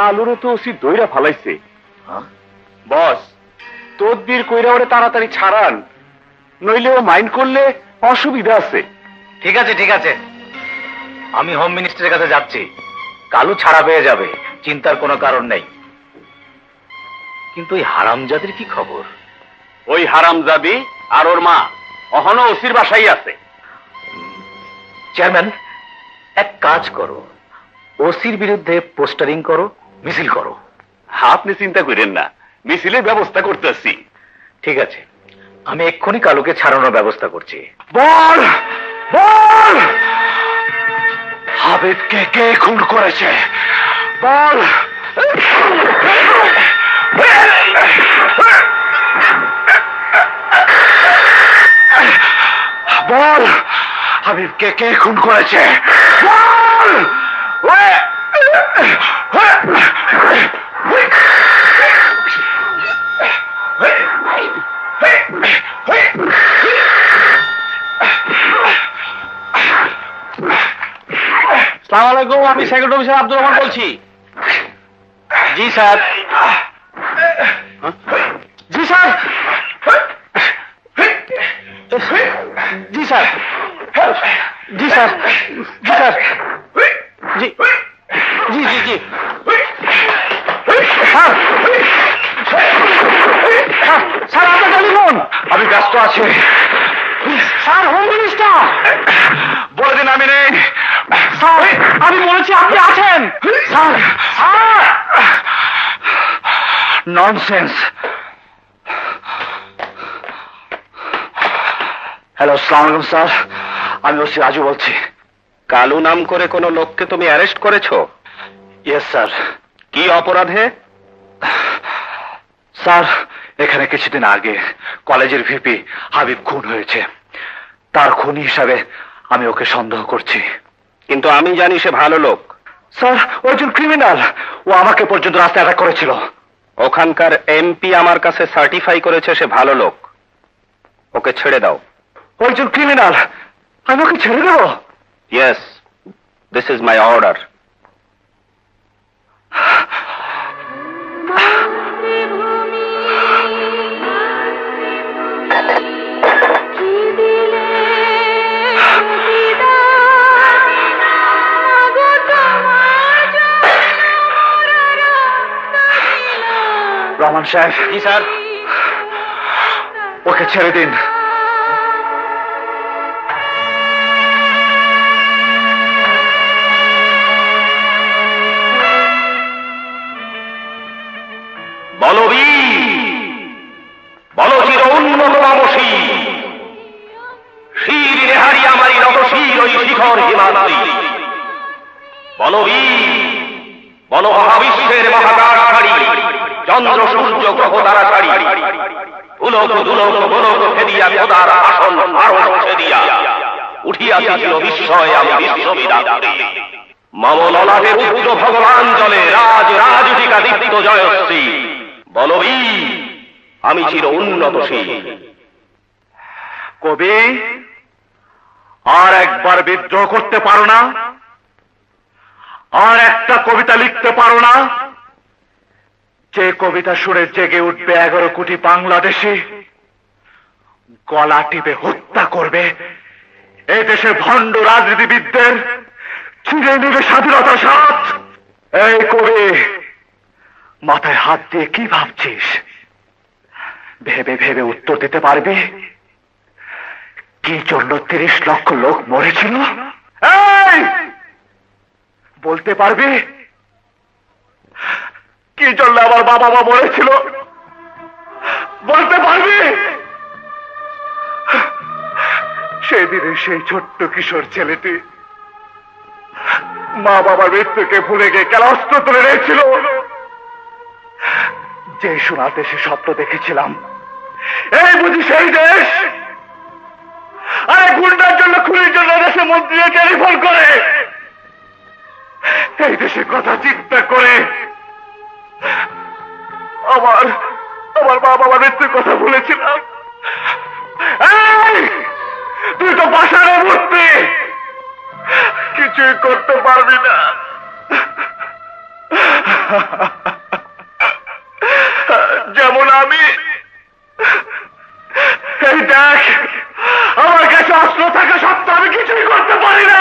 কালুরে তো ওসি দইরা ফালাইছে। হ্যাঁ? বস, তদবির কইরা ওরে তাড়াতাড়ি ছাড়ান, নইলে ও মাইন্ড করলে অসুবিধা আছে। ঠিক আছে ঠিক আছে, আমি হোম মিনিস্টারের কাছে যাচ্ছি, কালু ছাড়া পেয়ে যাবে, চিন্তার কোনো কারণ নেই। কিন্তু ওই হারামজাদির কি খবর? ওই হারামজাদি আর ওর মা অহনো ওসির বাসাই আছে। চেয়ারম্যান, এক কাজ করো, ওসির বিরুদ্ধে পোস্টারিং করো, মিছিল করো। আপনি চিন্তা করেন না, মিছিলের ব্যবস্থা করতেছি। ঠিক আছে, আমি এক্ষুনি কালুকে ছাড়ানোর ব্যবস্থা করছি। বল বল, হাবিবকে কে খুন করেছে বল। বল, হাবিবকে কে খুন করেছে বল। সালাম আলাইকুম, আমি সেক্রেটারি অফিসার আব্দুর রহমান বলছি। জি স্যার। জি স্যার, জি স্যার, জি স্যার, জি স্যার, জি জি জি জি স্যার, স্যার আপনার টেলিফোন। আমি ব্যস্ত আছি স্যার, হোম মিনিস্টার। বলে দিন আমি নেই। স্যার, আমি বলেছি আপনি আছেন। Sir, sir, nonsense. হ্যালো, আসসালামু আলাইকুম স্যার, আমি ওসি রাজু বলছি। কালু নাম করে কোন লোককে তুমি অ্যারেস্ট করেছো? Yes sir. কি অপরাধে? স্যার, এখানে কিছুদিন আগে কলেজের ভিপি হাবিব খুন হয়েছে, তার খুনি হিসাবে আমি ওকে সন্দেহ করছি। কিন্তু আমি জানি সে ভালো লোক। স্যার, ও একজন ক্রিমিনাল, ও আমাকে পর্যন্ত রাস্তায় অ্যাটাক করেছিল। ওখানকার এমপি আমার কাছে সার্টিফাই করেছে সে ভালো লোক। ওকে ছেড়ে দাও। ও একজন ক্রিমিনাল, আমি ওকে ছেড়ে দেবো? Yes, this is my order. Rahman সাহেব। জি স্যার। ওকে ছেড়ে দিন। বলো বলো চির উন্নত মানসী শির রেহারি আমারই রতশীর ওই শিখর হিমাদ্রি। বলো বলো মহাবিশ্বের মহাকাশ ছাড়ি, চন্দ্র সূর্য গ্রহ তারা ছাড়ি, উলক দুলক গোলক ফেরিয়া খোদার আসন আরশ ছেদিয়া উঠিয়াছি চির বিস্ময় আমি বিশ্ববিদাত্রী। মম ললাটে রুদ্র ভগবান জলে রাজ রাজটিকা দীপ্ত জয়শ্রী। বলো আমি চির উন্নতশীল। কবি, আর একবার বিদ্রোহ করতে পারো না? আর একটা কবিতা লিখতে পারো না? যে কবিতা সুরে জেগে উঠবে 11 কোটি বাংলাদেশী, গলা টিপে হত্যা করবে এই দেশের ভণ্ড রাজনীতিবিদদের, ছিঁড়ে নেবে স্বাধীনতার স্বাদ। এই কবি, মাথায় হাত দিয়ে কি ভাবছিস? ভেবে ভেবে উত্তর দিতে পারবি কি জন্য 30 লক্ষ লোক মরেছিল? এই, বলতে পারবি কি জন্য আমার বাবা মা মরেছিল? বলতে পারবি? সেদিনে সেই ছোট্ট কিশোর ছেলেটি মা বাবার মৃত্যুকে ভুলে গিয়ে কেন অস্ত্র তুলে নিয়েছিল? যে সোনার দেশে স্বপ্ন দেখেছিলাম, এই বুঝি সেই দেশ? আরে গুন্ডার জন্য, খুনির জন্য দেশে মন্ত্রী টেলিফোন করে এই দেশের কথা চিন্তা করে আমার মা বাবার মৃত্যুর কথা ভুলেছিলাম। তুই তো পাষাণে মূর্তি, কিছুই করতে পারবি না। যেমন আমি এই দেখ, আমার কাছে অস্ত্র থাকা সত্ত্বেও আমি কিছুই করতে পারি না।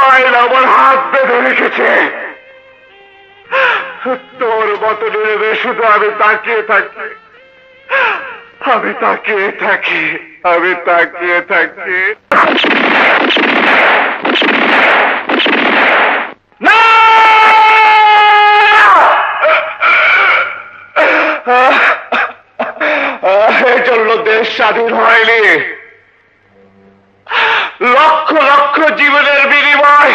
আইন আমার হাত বেঁধে রেখেছে। তোর মতো নেবে শুধু আমি তাকিয়ে থাকি, আমি তাকিয়ে থাকি, আমি তাকিয়ে থাকি। না! এই জন্য দেশ স্বাধীন হয়নি। লক্ষ লক্ষ জীবনের বিনিময়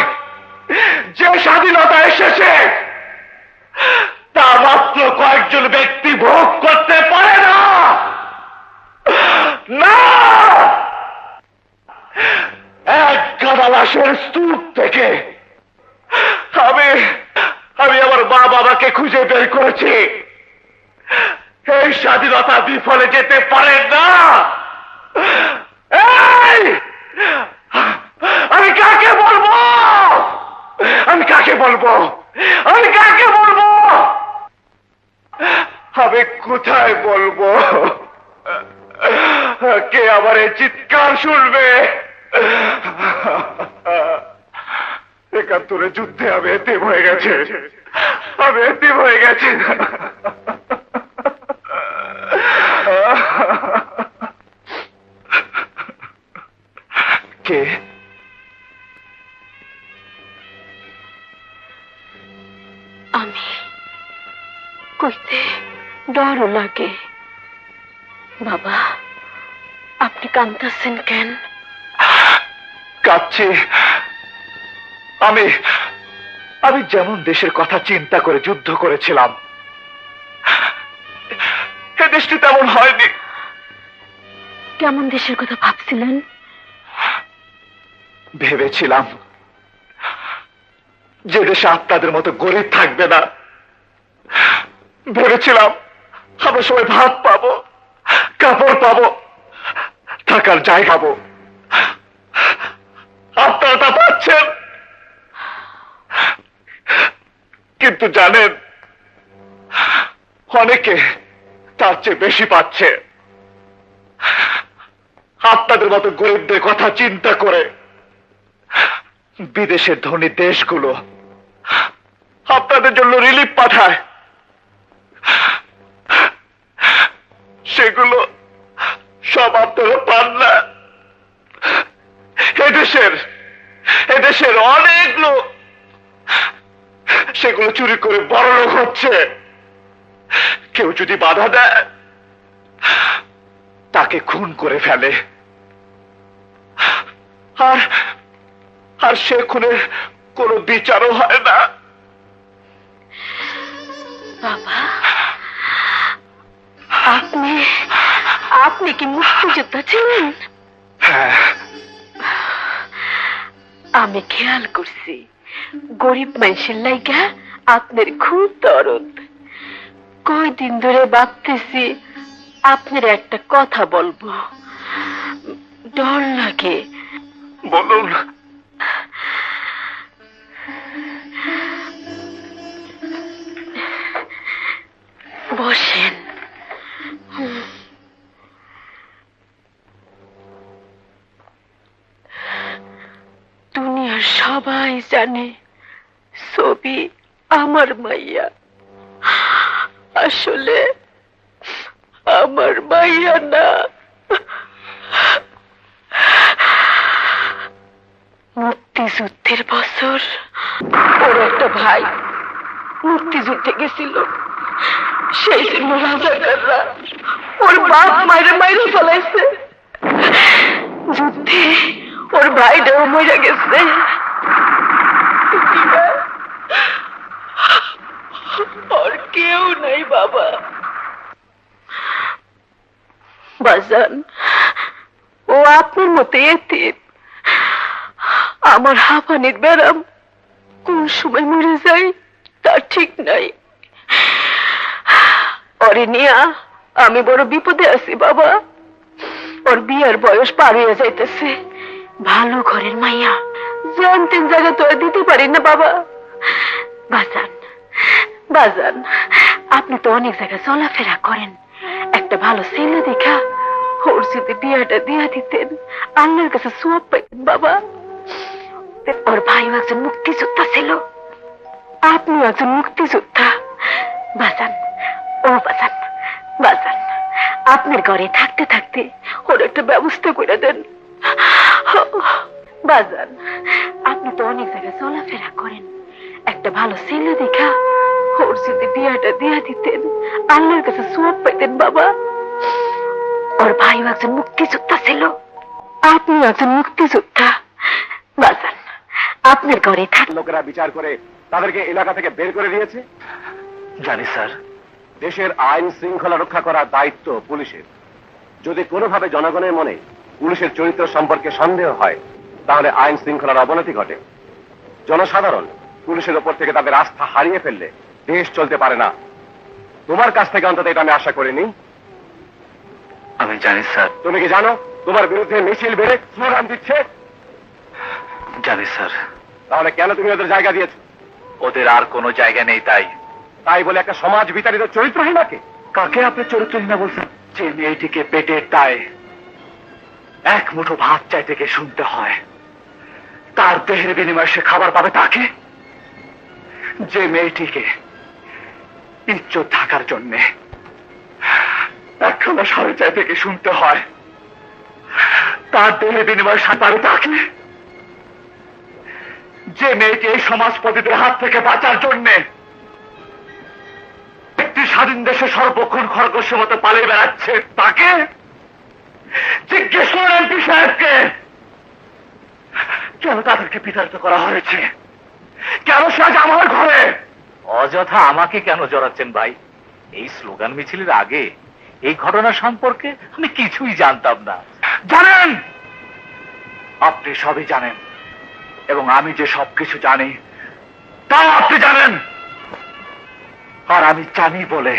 যে স্বাধীনতা এসেছে তা মাত্র কয়েকজন ব্যক্তি ভোগ করতে পারে না। না, এক গাদা লাশের স্তূপ থেকে আমি আমার মা বাবাকে খুঁজে বের করেছি। এই স্বাধীনতা বিফলে যেতে পারে না। এই, আমি কাকে বলবো? আমি কাকে বলবো? আমি কাকে বলবো? আমি কোথায় বলবো? কে আমার এই চিৎকার শুনবে? একাত্তরে যুদ্ধে আমি এতিম হয়ে গেছে, আমি এতিম হয়ে গেছি। কে? আমি কইতে ডরও লাগে। বাবা, আপনি কাঁদতেছেন কেন? কাঁদছি। আমি যেমন দেশের কথা চিন্তা করে যুদ্ধ করেছিলাম, এ দেশটি তেমন হয়নি। কেমন দেশের কথা ভাবছিলেন? ভেবেছিলাম যে দেশে আপনাদের মতো গরিব থাকবে না। ভেবেছিলাম আমরা সবাই ভাত পাবো, কাপড় পাবো, থাকার জায়গা পাবো। আপনারা তা পাচ্ছেন, কিন্তু জানেন অনেকে তার চেয়ে বেশি পাচ্ছে। আপনাদের মতো গরিবদের কথা চিন্তা করে বিদেশের ধনী দেশগুলো আপনাদের জন্য রিলিফ পাঠায়, সেগুলো সব আপনারা পান না। এদেশের অনেক লোক সেগুলো চুরি করে বড় লোক হচ্ছে। কেউ যদি বাধা দেয় তাকে খুন করে ফেলে, আর সে খুনের কোনো বিচারও হয় না। বাবা, আপনি কি মুক্তিযোদ্ধা ছিলেন? হ্যাঁ, আমি খেয়াল করছি গরিব মানুষের লাইগা আপনার খুব দরদ। কয়দিন ধরে ভাবতেছি আপনার একটা কথা বলবো, ডর লাগে। বলুন। বসেন। দুনিয়ার সবাই জানে ছবি আমার মাইয়া, আসলে আমার মাইয়া না। মুক্তিযুদ্ধের বছর ওর একটা ভাই মুক্তিযুদ্ধে গেছিল, সেই জন্য রাজাকাররা ওর বাপ মায়ের মাইরে ফেলাইছে। যুদ্ধে ওর ভাইটাও মরে গেছে। ওর কেউ নাই বাবা। বাজান, ও আপনার মতো এতিম। আমার হাঁপানির ব্যারাম কোন সময় মরে যায় তার ঠিক নাই। ওরে নিয়া আমি বড় বিপদে আছি বাবা। ওর বিয়ের বয়স পার হয়ে যাইতেছে। ভালো ঘরের মাইয়া, জানতেন জায়গা তো আর দিতে পারি না বাবা। বাজান বাজান, আপনি তো অনেক জায়গায় চলাফেরা করেন, একটা ভালো ছেলে দেখা ওর যদি বিয়েটা দিয়া দিতেন, আল্লাহর কাছে সোয়াব পাইতেন বাবা। ওর ভাইও একজন মুক্তিযোদ্ধা ছিল, আপনিও একজন মুক্তিযোদ্ধা। বাজান, ও বাজান, বাজান, আপনার ঘরে থাকতে থাকতে ওর একটা ব্যবস্থা করে দেন বাজান। আপনি তো অনেক জায়গায় চলাফেরা করেন, একটা ভালো ছেলে দেখা ওর যদি বিয়েটা দিয়া দিতেন, আল্লাহর কাছে সোয়াব পাইতেন বাবা। ওর ভাইও একজন মুক্তিযোদ্ধা ছিল, আপনিও একজন মুক্তিযোদ্ধা। বাজান, আপনার ঘরে থাক। লোকেরা বিচার করে তাদেরকে এলাকা থেকে বের করে দিয়েছে। জানি স্যার। দেশের আইন শৃঙ্খলা রক্ষা করার দায়িত্ব পুলিশের। যদি কোনোভাবে জনগণের মনে পুলিশের চরিত্র সম্পর্কে সন্দেহ হয়, তাহলে আইন শৃঙ্খলার অবনতি ঘটে। জনসাধারণ পুলিশের ওপর থেকে তাদের আস্থা হারিয়ে ফেললে দেশ চলতে পারে না। তোমার কাছ থেকে অন্তত এটা আমি আশা করিনি। আমি জানি স্যার। তুমি কি জানো তোমার বিরুদ্ধে মিছিল বেড়ে স্লোগান দিচ্ছে? জানি স্যার। তাহলে কেন তুমি ওদের জায়গা দিয়েছো? ওদের আর কোনো জায়গা নেই তাই। তাই বলে একটা সমাজ বিতাড়িত চরিত্রহীনাকে? কাকে আপনি চরিত্রহীনা বলছেন? যে মেয়েটিকে পেটের দায়ে এক মুঠো ভাত চাইতে গিয়ে শুনতে হয়, তার দেহের বিনিময়ে সে খাবার পাবে তাকে? যে মেয়েটিকে ইজ্জত থাকার জন্যে একখানা সাড়ে চাইতে গিয়ে শুনতে হয়, তার দেহের বিনিময়ে সে পাবে তাকে? যে মেয়েটি এই সমাজপতিদের হাত থেকে বাঁচার জন্যে একটি স্বাধীন দেশে সর্বক্ষণ খরগোশের মতো পালিয়ে বেড়াচ্ছে, তাকে? জিজ্ঞেস করুন এমপি সাহেবকে, কেন তাদেরকে বিতাড়িত করা হয়েছে? কেন সে আজ আমার ঘরে? অযথা আমাকে কেন জড়াচ্ছেন ভাই? এই স্লোগান মিছিলের আগে এই ঘটনা সম্পর্কে আমি কিছুই জানতাম না। জানেন, আপনি সবই জানেন, এবং আমি যে সবকিছু জানি তাও আপনি জানেন। আর আমি জানি বলে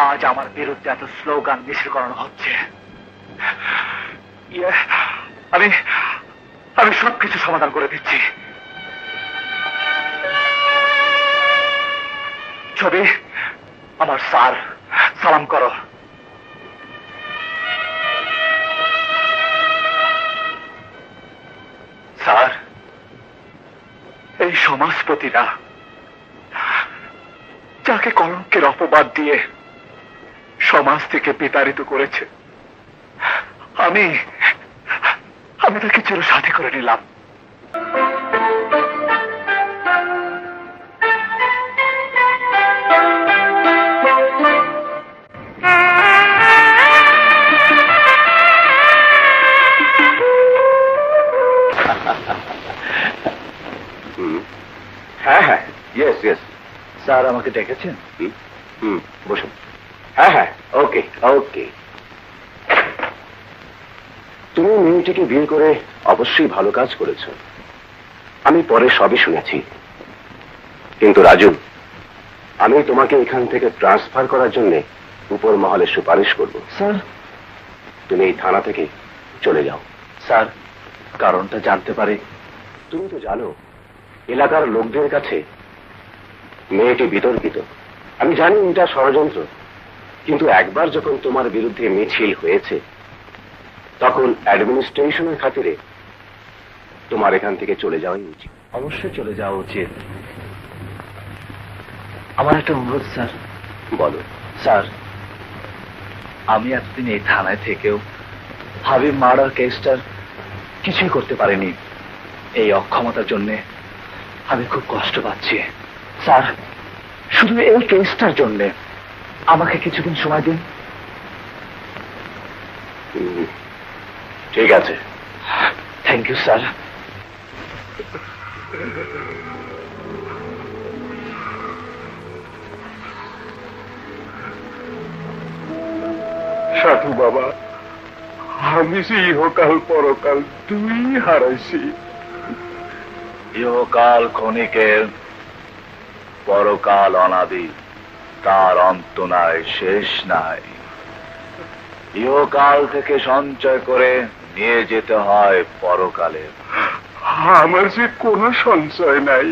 আজ আমার বিরুদ্ধে এত স্লোগান মিছিল করানো হচ্ছে। আমি আমি সবকিছু সমাধান করে দিচ্ছি। ছবি, আমার স্যার, সালাম করো। স্যার, এই সমাজপতিরা যাকে কলঙ্কের অপবাদ দিয়ে সমাজ থেকে বিতাড়িত করেছে, আমি তাকে চিরসাথী করে নিলাম। হ্যাঁ হ্যাঁ, ইয়েস ইয়েস। স্যার আমাকে ডেকেছেন? বসুন। হ্যাঁ হ্যাঁ, ওকে ওকে। তুমি মেয়েটিকে বিয়ে করে অবশ্যই ভালো কাজ করেছো, আমি পরে সবই শুনেছি। কিন্তু রাজু, আমি তোমাকে এখান থেকে ট্রান্সফার করার জন্য উপর মহলে সুপারিশ করব। স্যার, তুমি এই থানা থেকে চলে যাও। স্যার, কারণটা জানতে পারি? তুমি তো জানো এলাকার লোকদের কাছে মেয়েটি বিতর্কিত। আমি জানি এটা ষড়যন্ত্র, কিন্তু একবার যখন তোমার বিরুদ্ধে মিছিল হয়েছে, তখন অ্যাডমিনিস্ট্রেশনের খাতিরে তোমার এখান থেকে চলে যাওয়াই উচিত। অবশ্যই চলে যাওয়া উচিত। আমার একটা অনুরোধ স্যার। বলো। স্যার, আমি এতদিন এই থানায় থেকেও হাবিব মার্ডার কেসটার কিছুই করতে পারিনি। এই অক্ষমতার জন্য আমি খুব কষ্ট পাচ্ছি। স্যার, শুধু এই কেসটার জন্য আমাকে কিছুদিন সময় দিন। ঠিক আছে। Thank you sir. সাধু বাবা, আমি যে ইহকাল পরকাল দুই হারাইছি। ইহকাল ক্ষণিকের, পরকাল অনাদি, তার অন্ত নাই, শেষ নাই। ইহকাল থেকে সঞ্চয় করে নিয়ে যেতে হয় পরকালে। আমার যে কোনো সঞ্চয় নাই।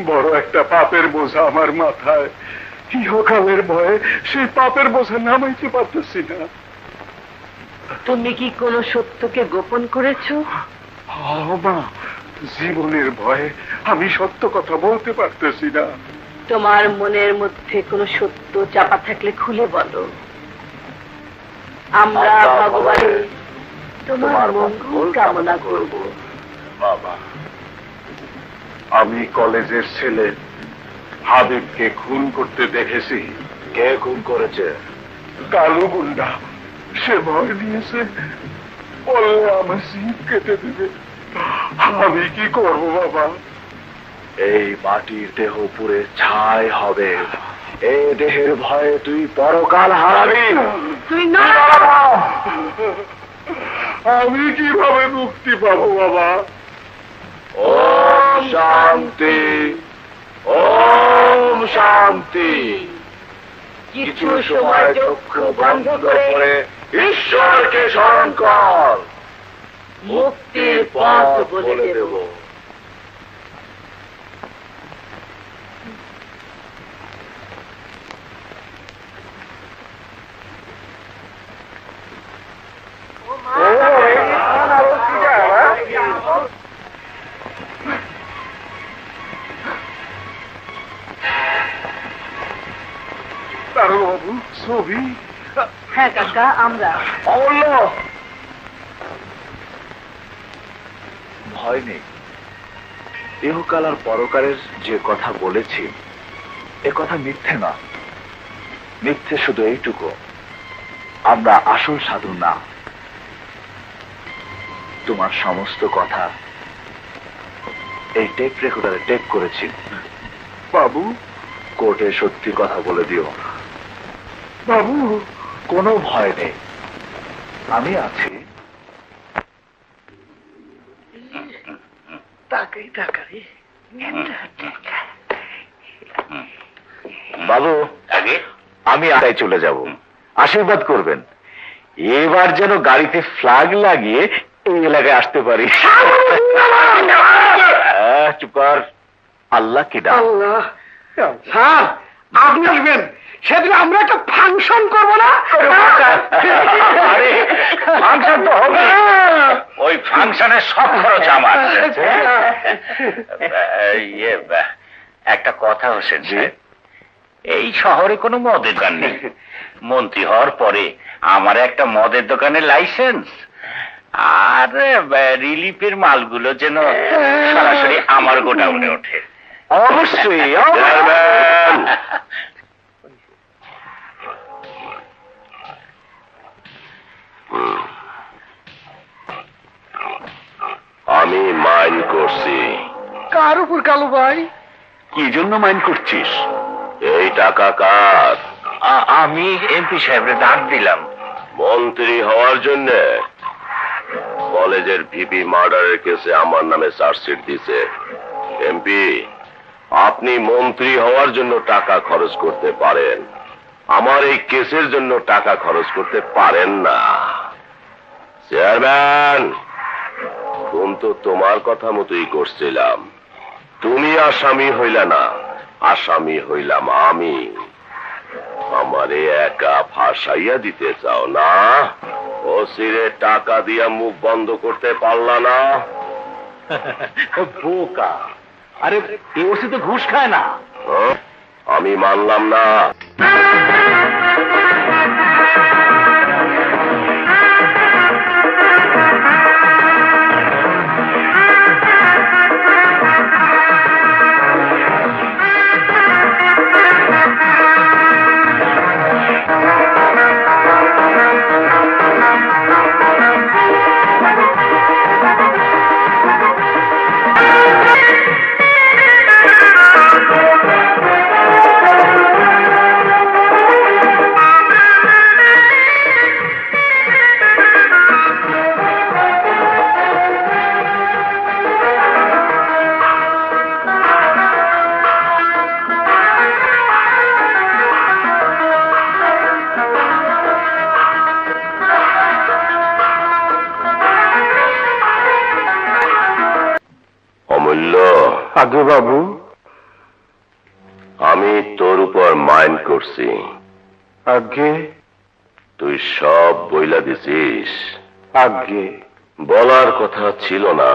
বড় একটা পাপের বোঝা আমার মাথায়, ইহকালের ভয়ে সেই পাপের বোঝা নামাইতে পারতেছি না। তুমি কি কোনো সত্যকে গোপন করেছো? মা, জীবনের ভয়ে আমি সত্য কথা বলতে পারতেছি না। তোমার মনের মধ্যে কোনো সত্য চাপা থাকলে খুলে বলো। আমরা ভগবানের তোমার মঙ্গল কামনা করব। বাবা, আমি কলেজের ছেলে হাবিবকে খুন করতে দেখেছি। কে খুন করেছে? কালো গুন্ডা। সে ভয় নিয়েছে, বললে আমার জিভ কেটে দেবে। আমি কি করব বাবা? এই মাটির দেহ পুরে ছাই হবে। এই দেহের ভয়ে তুই পরকাল হারাবি। তুই না, আমি কিভাবে মুক্তি পাবো বাবা? ওম শান্তি, ওম শান্তি। কিছু সময় চক্ষু বন্ধ করে ঈশ্বরকে স্মরণ কর, মুক্তির পথ বলে দেব। বাবু, ছবি। হ্যাঁ কাকা, আমরা। অমূল্য, ভয় নেই। ইহকাল আর পরকালের যে কথা বলেছি, এ কথা মিথ্যে না। মিথ্যে শুধু এইটুকু, আমরা আসল সাধু না। তোমার সমস্ত কথা এই টেপ রেকর্ডারে টেপ করেছি। বাবু, কোর্টে সত্যি কথা বলে দিও। বাবু, কোনো ভয় নেই, আমি আছি। টাকাই টাকা রে। বাবু, আমি আড়াই চলে যাব, আশীর্বাদ করবেন। এবার যেন গাড়িতে ফ্ল্যাগ লাগিয়ে এই এলাকায় আসতে পারি। চুপ কর, আল্লাহ কি ডাক। আল্লাহ, স্যার আপনি আসবেন, সেদিন আমরা একটা ফাংশন করবো না? আরে, ফাংশন তো হবে। ওই ফাংশনের সব খরচ আমার। একটা কথা হোসেন সাহেব, এই শহরে কোনো মদের দোকান নেই। মন্ত্রী হওয়ার পরে আমার একটা মদের দোকানের লাইসেন্স, আর রিলিফের মালগুলো যেন সরাসরি আমার গোডাউনে ওঠে। অবশ্যই। আমি মাইন্ড করছি। কার উপর কালু ভাই? কি জন্য মাইন্ড করছিস? এই টাকা কার? আমি এমপি সাহেবরে ডাক দিলাম। মন্ত্রী হওয়ার জন্য কলেজের ভিপি মার্ডারের কেসে আমার নামে চার্জশিট দিছে। এমপি, আপনি মন্ত্রী হওয়ার জন্য টাকা খরচ করতে পারেন, আমার এই কেসের জন্য টাকা খরচ করতে পারেন না। চেয়ারম্যান, খুন তো তোমার কথা মতোই করছিলাম। তুমি আসামি হইলা না, আসামি হইলাম আমি। আমারে একা ফাঁসাইয়া দিতে চাও না? ওসিরে টাকা দিয়া মুখ বন্ধ করতে পারলা না? বোকা। আরে, এই ওসি তো ঘুষ খায় না। হ্যাঁ? আমি মানলাম না। আগে বাবু, পর মাইন্ড করছি, আগে তুই সব বইলা দিছিস। আগে বলার কথা ছিল না।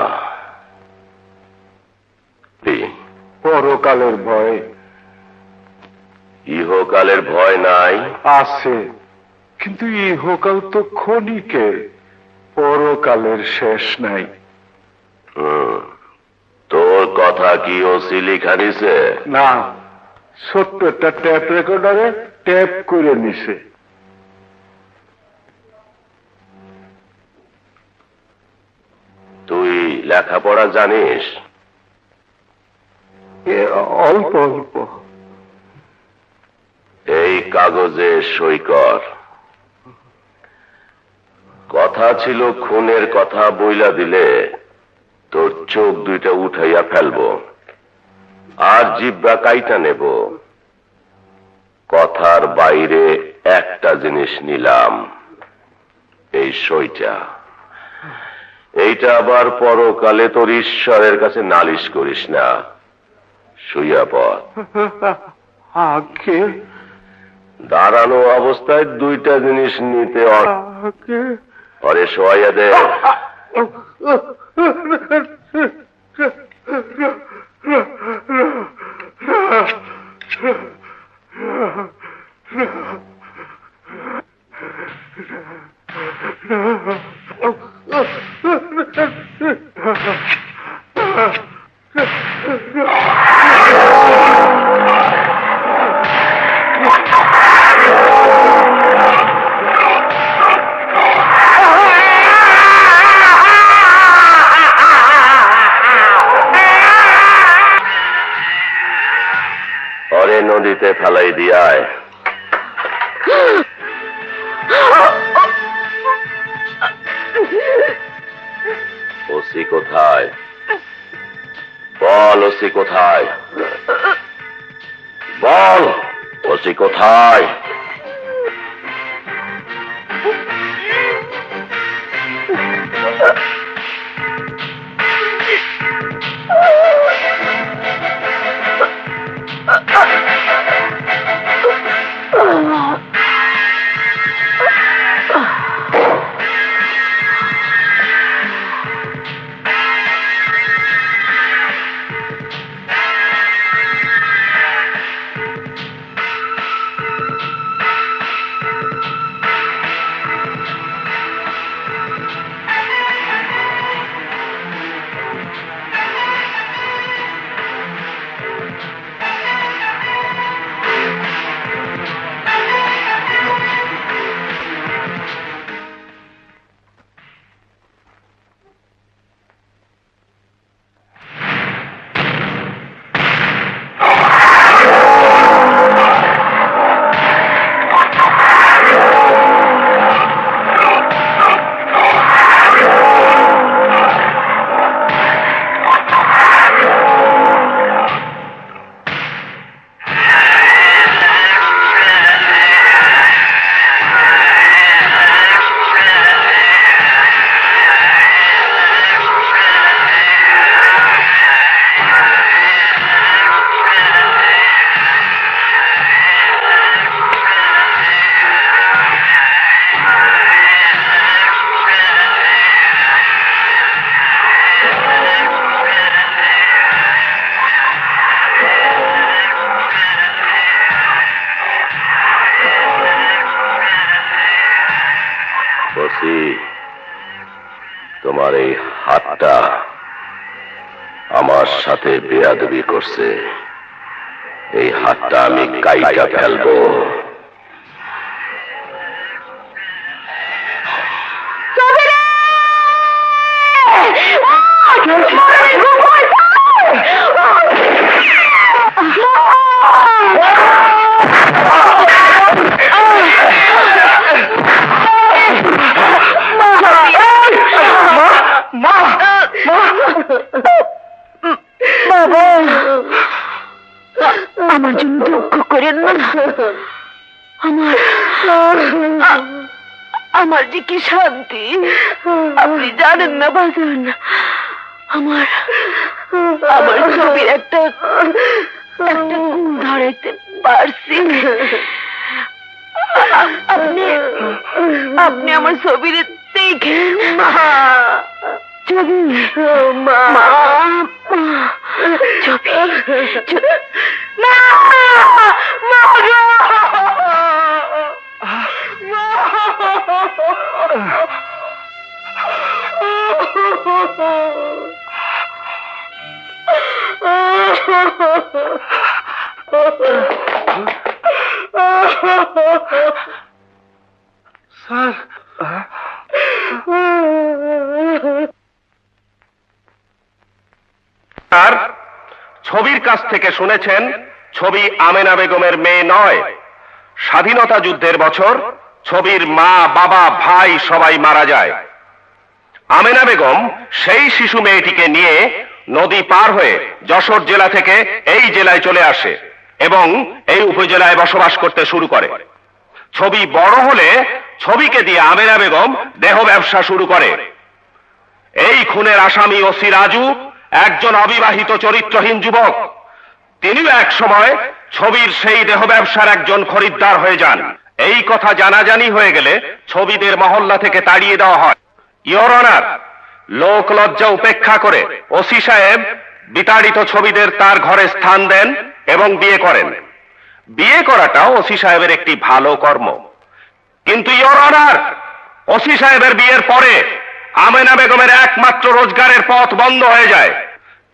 পরকালের ভয় ইহকালের ভয় নাই? আছে, কিন্তু ইহকাল তো ক্ষণিকের, পরকালের শেষ নাই। তোর কথা কি ওসি লিখা দিছে? না, ছোট্ট একটা ট্যাপ রেকর্ডারে ট্যাপ করে নিছে। তুই লেখাপড়া জানিস? অল্প অল্প। এই কাগজে সই কর। কথা ছিল খুনের কথা বইলা দিলে তোর চোখ দুইটা উঠাইয়া ফেলবো আর জিব্বা কাইটা নেব। কথার বাইরে একটা জিনিস নিলাম, এই সইটা। এইটা আবার পরকালে তোর ঈশ্বরের কাছে নালিশ করিস না। শুইয়া পড়। আগে দাঁড়ানো অবস্থায় দুইটা জিনিস নিতে আগে অরে শোয়াইয়া দে। অরে নদীতে ফেলাই দিয়ায়। ওসি কোথায়? বল ওসি কোথায়? বল ওসি কোথায়? তোমার এই হাতটা আমার সাথে বেয়াদবি করছে, এই হাতটা আমি কাইটা ফেলবো। বাবা, আমার জন্য দুঃখ করেন না। আমার যে কি শান্তি আপনি জানেন না বাজান। আমার ছবির একটা কুল ধরাইতে পারছি। আপনি আপনি আমার ছবির দেখেন মা। ছবি মা, ছবি মা, মা গো! আর ছবির কাছ থেকে শুনেছেন ছবি আমেনা বেগমের মেয়ে নয়। স্বাধীনতা যুদ্ধের বছর ছবির মা, বাবা, ভাই সবাই মারা যায়। আমেনা বেগম সেই শিশু মেয়েটিকে নিয়ে নদী পার হয়ে যশোর জেলা থেকে এই জেলায় চলে আসে এবং এই উপজেলায় বসবাস করতে শুরু করে। ছবি বড় হলে ছবিকে দিয়ে আমেনা বেগম দেহ ব্যবসা শুরু করে। এই খুনের আসামি ওসি রাজু একজন অবিবাহিত চরিত্রহীন যুবক। তিনিও এক সময় ছবির সেই দেহ ব্যবসার একজন খরিদ্দার হয়ে যান। এই কথা জানাজানি হয়ে গেলে ছবিদের মহল্লা থেকে তাড়িয়ে দেওয়া হয়। ইওর অনার, লোক লজ্জা উপেক্ষা করে ওসি সাহেব বিতাড়িত ছবিদের তার ঘরে স্থান দেন এবং বিয়ে করেন। বিয়ে করাটাও ওসি সাহেবের একটি ভালো কর্ম। কিন্তু ইওর অনার, ওসি সাহেবের বিয়ের পরে আমেনা বেগমের একমাত্র রোজগারের পথ বন্ধ হয়ে যায়।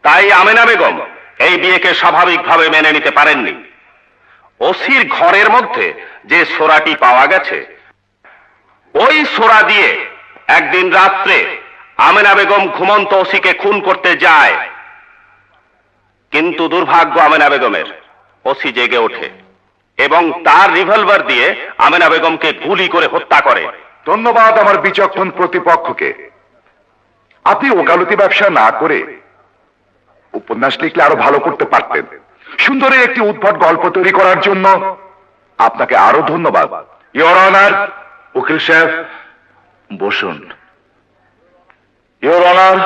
তাই আমেনা বেগম এই বিয়েকে স্বাভাবিকভাবে মেনে নিতে পারেননি। ওসির ঘরের মধ্যে যে সোরাটি পাওয়া গেছে, ওই সোরা দিয়ে একদিন রাত্রে আমেনা বেগম ঘুমন্ত ওসিকে খুন করতে যায়। কিন্তু দুর্ভাগ্য আমেনা বেগমের, ওসি জেগে ওঠে এবং তার রিভলভার দিয়ে আমেনা বেগমকে গুলি করে হত্যা করে। ধন্যবাদ আমার বিচক্ষণ প্রতিপক্ষকে। আপনি ওকালতি ব্যবসা না করে উপন্যাস লিখলে আরো ভালো করতে পারতেন। সুন্দর একটি উদ্ভট গল্প তৈরি করার জন্য আপনাকে আরো ধন্যবাদ। ইওর অনার, উকিল সাহেব বসুন। ইওর অনার,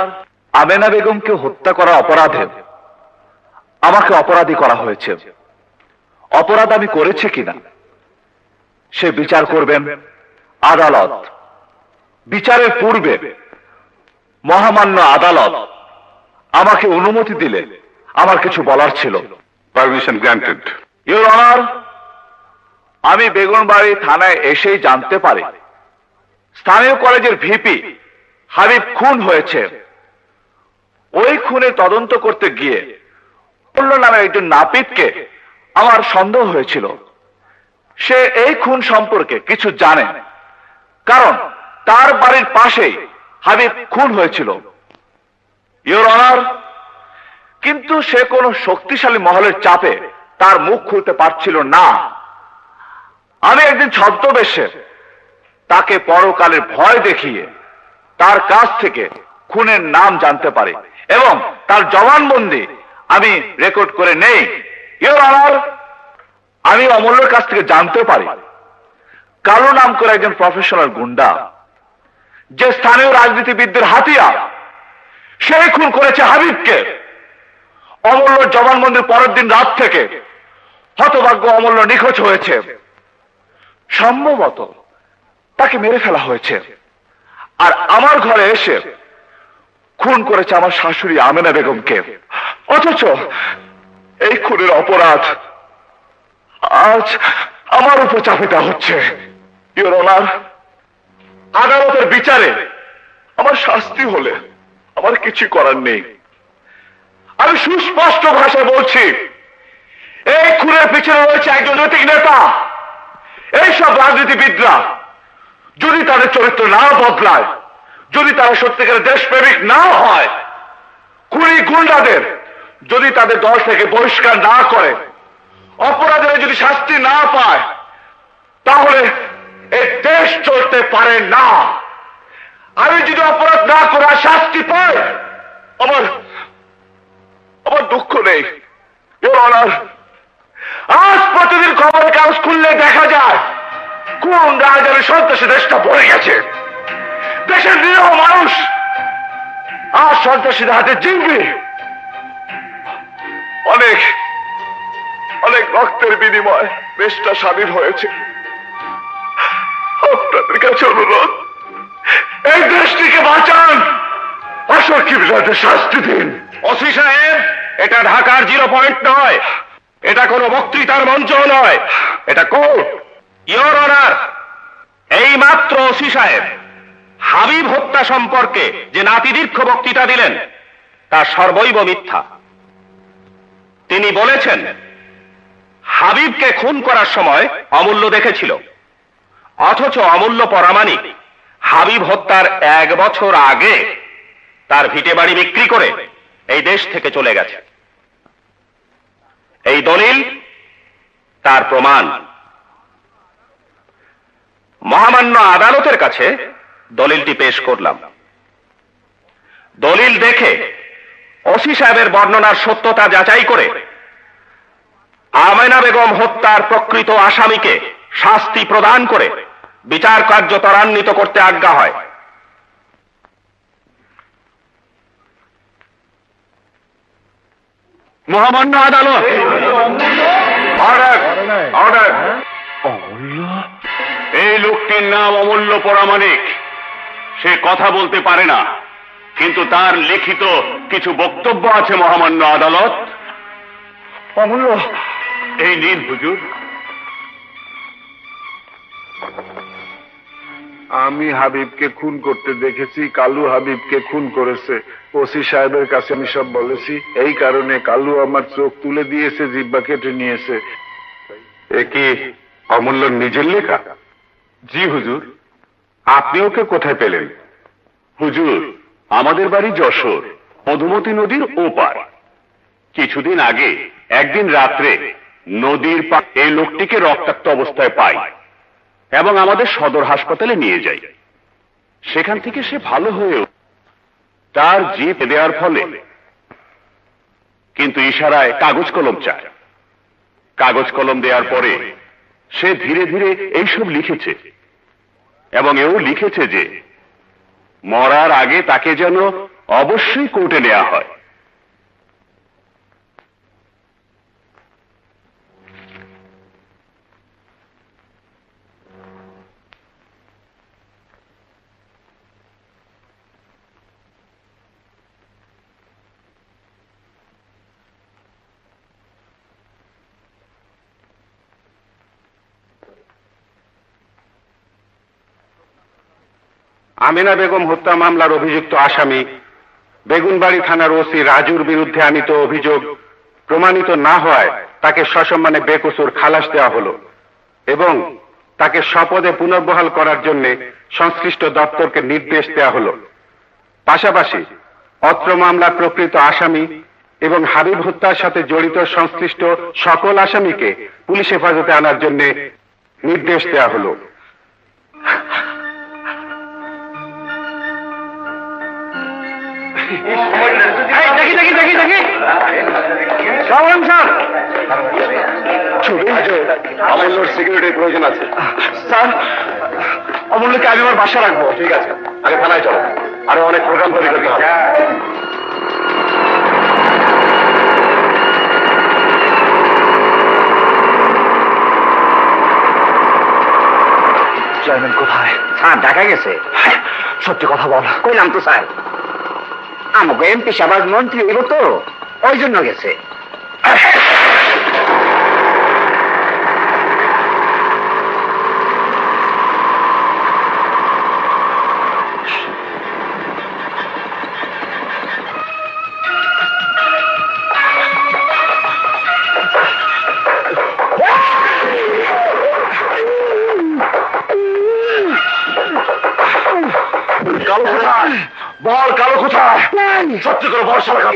আমেনা বেগমকে হত্যা করা অপরাধে আমাকে অপরাধী করা হয়েছে। অপরাধ আমি করেছি কিনা সে বিচার করবেন আদালত। বিচারের পূর্বে মহামান্য আদালত আমাকে অনুমতি দিলে আমার কিছু বলার ছিল। Permission granted. ইওর অনার, আমি বেগুনবাড়ি থানায় এসেই জানতে পারি স্থানীয় কলেজের ভিপি হাবিব খুন হয়েছে। ওই খুনে তদন্ত করতে গিয়ে নামে একজন নাপিতকে আমার সন্দেহ হয়েছিল সে এই খুন সম্পর্কে কিছু জানে, কারণ তার বাড়ির পাশেই হাবিব খুন হয়েছিল। ইওর অনার, কিন্তু সে কোনো শক্তিশালী মহলের চাপে তার মুখ খুলতে পারছিল না। আমি একদিন ছদ্মবেশে তাকে পরকালের ভয় দেখিয়ে তার কাছ থেকে খুনের নাম জানতে পারি এবং তার জবানবন্দি আমি রেকর্ড করে নেই। ইওর অনার, আমি অমূল্যের কাছ থেকে জানতে পারি কালো নাম করে একজন প্রফেশনাল গুন্ডা, যে স্থানীয় রাজনীতিবিদদের হাতিয়ার, সেই খুন করেছে হাবিবকে। অমূল্যর জবানবন্দির পরের দিন রাত থেকে হতভাগ্য অমূল্য নিখোঁজ হয়েছে। সম্ভবত তাকে মেরে ফেলা হয়েছে। আর আমার ঘরে এসে খুন করেছে আমার শাশুড়ি আমেনা বেগমকে। অথচ এই খুনের অপরাধ আজ আমার উপর চাপিয়ে দেওয়া হচ্ছে। ইওর অনার, আদালতের বিচারে আমার শাস্তি হলে আমার কিছু করার নেই। আমি সুস্পষ্ট ভাষায় বলছি, এই খুনের পিছনে রয়েছে একজন নৈতিক নেতা। এইসব রাজনীতিবিদরা যদি তাদের চরিত্র না বদলায়, যদি তারা সত্যিকারের দেশপ্রেমিক না হয়, খুনি গুন্ডাদের যদি তাদের দল থেকে বহিষ্কার না করে, অপরাধীরা যদি শাস্তি না পায়, তাহলে এই দেশ চলতে পারে না। আমি যদি অপরাধ না করে শাস্তি পাই, আমার দুঃখ নেই। ইওর অনার, আজ প্রতিদিন খবরের কাগজ খুললে দেখা যায় কোন রাজধানী সন্ত্রাসী দেশটা ভরে গেছে। দেশের নিরীহ মানুষ আজ সন্ত্রাসীদের হাতে জিম্মি। অনেক অনেক রক্তের বিনিময়ে দেশটা স্বাধীন হয়েছে। আপনাদের কাছে অনুরোধ, এই দেশটিকে বাঁচান, অসংখ্য শাস্তি দিন। ওসি সাহেব, এটা ঢাকার 0 পয়েন্ট নয়, এটা কোনো বক্তৃতার মঞ্চ নয়, এটা কোর্ট। ইওর অনার, এই মাত্র ওসি সাহেব হাবিব হত্যা সম্পর্কে যে নাতিদীর্ঘ বক্তৃতা দিলেন তা সর্বৈব মিথ্যা। তিনি বলেছেন হাবিবকে খুন করার সময় অমূল্য দেখেছিল, অথচ অমূল্য পরামানিক হাবিব হত্যার 1 বছর আগে তার ভিটে বাড়ি বিক্রি করে এই দেশ থেকে চলে গেছে। এই দলিল তার প্রমাণ। মহামান্য আদালতের কাছে দলিলটি পেশ করলাম। দলিল দেখে ওসি সাহেবের বর্ণনার সত্যতা যাচাই করে আমেনা বেগম হত্যার প্রকৃত আসামিকে শাস্তি প্রদান করে বিচার কার্য ত্বরান্বিত করতে আজ্ঞা হয়। মহামান্য আদালত, অর্ডার, অর্ডার। এই লোকটির নাম অমূল্য পরামানিক। সে কথা বলতে পারে না, কিন্তু তার লিখিত কিছু বক্তব্য আছে মহামান্য আদালত। অমূল্য, এই নিন হুজুর। আমি হাবিবকে খুন করতে দেখেছি, কালু হাবিবকে খুন করেছে। ওসি সাহেবের কাছে আমি সব বলেছি। এই কারণে কালু আমার চোখ তুলে দিয়েছে, জিব্বা কেটে নিয়েছে। এ কি অমূল্য নিজের লেখা? জি হুজুর। আপনি ওকে কোথায় পেলেন? হুজুর, আমাদের বাড়ি যশোর, মধুমতি নদীর ওপার। কিছুদিন আগে একদিন রাত্রে নদীর এই লোকটিকে রক্তাক্ত অবস্থায় পাই এবং আমাদের সদর হাসপাতালে নিয়ে যাই। সেখান থেকে সে ভালো হয়েও তার জিপ দেওয়ার ফলে কিন্তু ইশারায় কাগজ কলম চায়। কাগজ কলম দেওয়ার পরে সে ধীরে ধীরে এইসব লিখেছে এবং এও লিখেছে যে মরার আগে তাকে যেন অবশ্যই কোর্টে নেওয়া হয়। আমেনা বেগম হত্যা মামলার অভিযুক্ত আসামি বেগুনবাড়ি থানার ওসি রাজুর বিরুদ্ধে আনিত অভিযোগ প্রমাণিত না হওয়ায় তাকে সসম্মানে বেকসুর খালাস দেওয়া হলো এবং তাকে স্বপদে পুনর্বহাল করার জন্য সংশ্লিষ্ট দপ্তরকে নির্দেশ দেওয়া হলো। পাশাপাশি অত্র মামলার প্রকৃত আসামি এবং হাবিব হত্যার সাথে জড়িত সংশ্লিষ্ট সকল আসামিকে পুলিশ হেফাজতে আনার জন্য নির্দেশ দেওয়া হলো। দেখি দেখি দেখি দেখি অমূল্যর সিকিউরিটির প্রয়োজন আছে। স্যার, অমূল্যকে আমি আমার বাসা রাখবো। ঠিক আছে, আগে থানায় চলো, আরো অনেক প্রোগ্রাম তৈরি করতে হবে। চেয়ারম্যান কোথায়? স্যার দেখা গেছে। সত্যি কথা বল। কইলাম তো স্যার, আমাকে এমপি সাহেব মন্ত্রী হইব তো, ওই জন্য গেছে। কালো কোথায়? বল কালো কোথায়? সত্যি করে বল শালা কালো।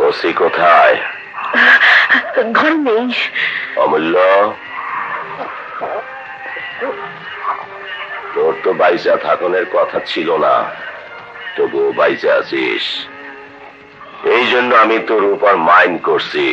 ওসি কোথায়? ঘর নেই। অমূল্য, তোর তো বাইচা থাকনের কথা ছিল না, তবুও বাইচা আছিস। এই জন্য আমি তোর উপর মাইন্ড করছি।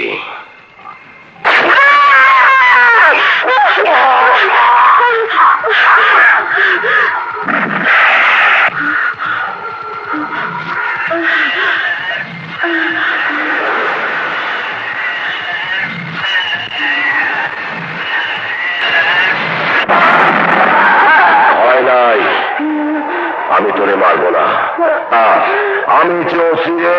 আমি চলছি রে।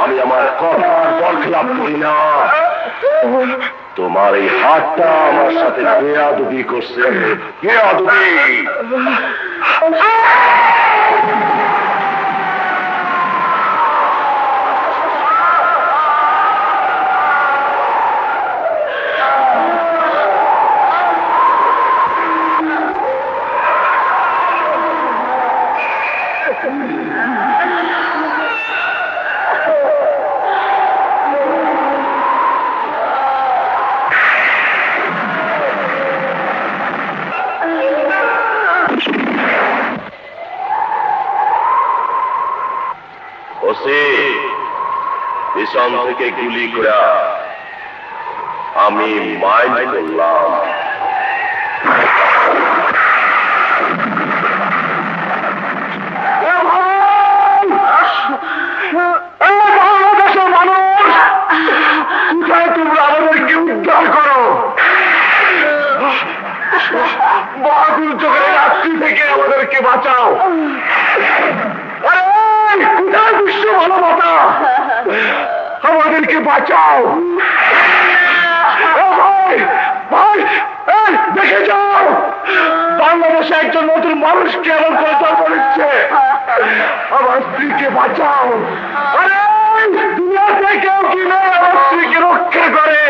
আমি আমার কথার বরখেলাপ করি না। তোমার এই হাতটা আমার সাথে বেয়াদবি করছে, বেয়াদবি। পিছন থেকে গুলি করে আমি মাইন্ড করলাম। বাংলাদেশের মানুষ, কোথায় তোমরা আমাদেরকে উদ্ধার করো? বাহাদুর চোখের রাত্রি থেকে আমাদেরকে বাঁচাও। কোথায় বিশ্ব মানবতা? আমাদেরকে বাঁচাও। দেখে যাও, বাংলাদেশে একজন নতুন মানুষ কেমন করে জন্ম নিচ্ছে। আমার স্ত্রীকে বাঁচাও। আরে দুনিয়াতে কেউ কি নেই আমার স্ত্রীকে রক্ষা করে?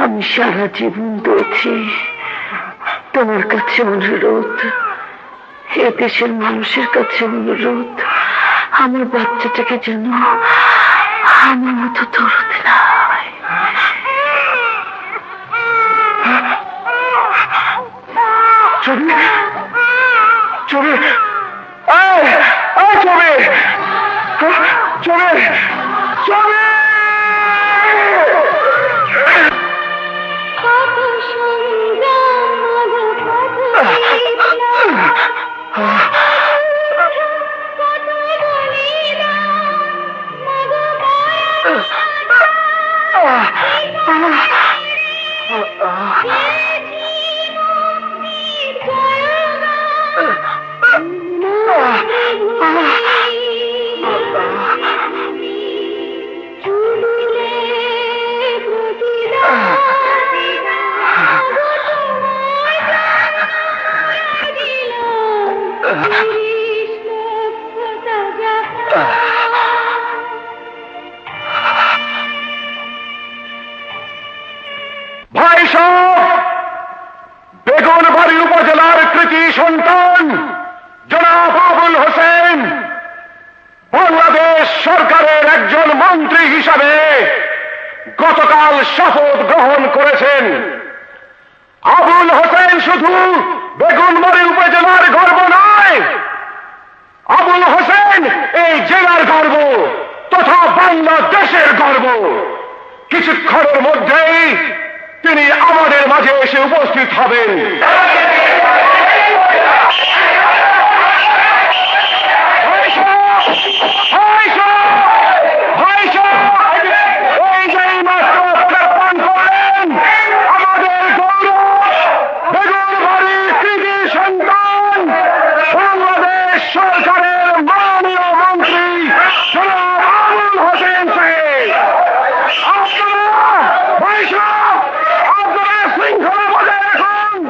আমি সারা জীবন পেয়েছি তোমার কাছে অনুরোধ, এ দেশের মানুষের কাছে অনুরোধ, আমার বাচ্চাটাকে যেন আমার মতো দরদ না হয়। ছবি ছবি ছবি ছবি ছবি ভাই সব বেগুনবাড়ি উপজেলার কৃতি সন্তান জনাব আবুল হোসেন বাংলাদেশ সরকারের একজন মন্ত্রী হিসাবে গতকাল শপথ গ্রহণ করেছেন। আবুল হোসেন শুধু বেগুনবাড়ি উপজেলার গর্ব নয়, আবুল হোসেন এই জেলার গর্ব তথা বাংলাদেশের গর্ব। কিছুক্ষণের মধ্যেই তিনি আমাদের মাঝে এসে উপস্থিত হবেন। এই যে মাত্র পদার্পণ করলেন আমাদের গৌরব বেগুনবাড়ি কৃতি সন্তান বাংলাদেশ সরকারের মাননীয় মন্ত্রী জনাব আবুল হোসেন সাহেব। আপনারা শৃঙ্খলা বজায় রাখুন।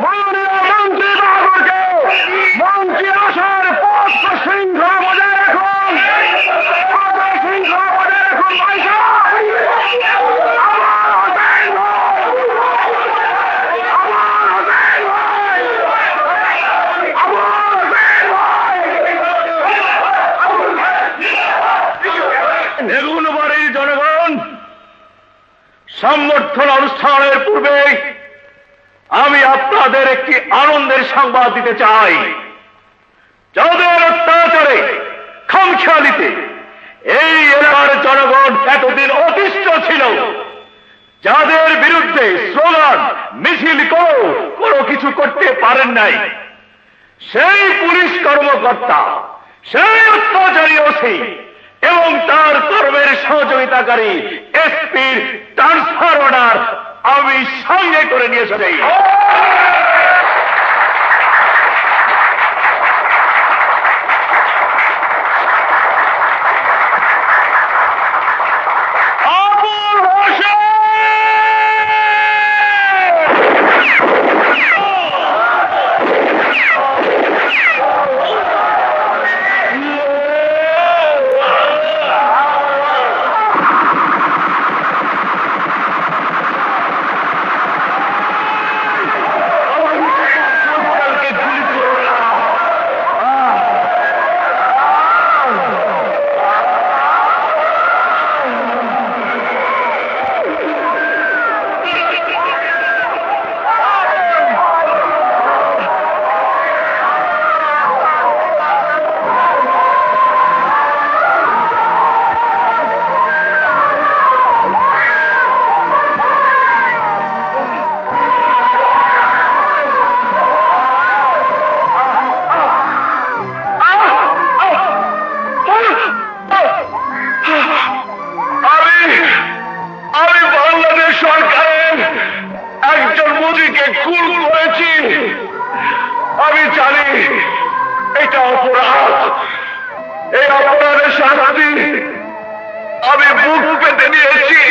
মাননীয় মন্ত্রী বাহাদুরকে মন্ত্রী আসার পথ শৃঙ্খলা বজায় রাখুন। আপনারা শৃঙ্খলা বজায় রাখুন। বেগুনবাড়ির জনগণ, সম্বর্ধন অনুষ্ঠানের পূর্বে আমি আপনাদের একটি আনন্দের সংবাদ দিতে চাই। যাদের অত্যাচারে খামখেয়ালিতে এই এলাকার জনগণ এতদিন অতিষ্ঠ ছিল, যাদের বিরুদ্ধে স্লোগান মিছিল কোনো কিছু করতে পারেন নাই, সেই পুলিশ কর্মকর্তা, সেই অত্যাচারী ওসি এবং তার কর্মের সহযোগিতাকারী এসপির ট্রান্সফার অর্ডার আমি সঙ্গে করে নিয়ে এসেছি। আমি জানি এটা অপরাধ, এই অপরাধের শাস্তি আমি বুক পেতে নিয়েছি,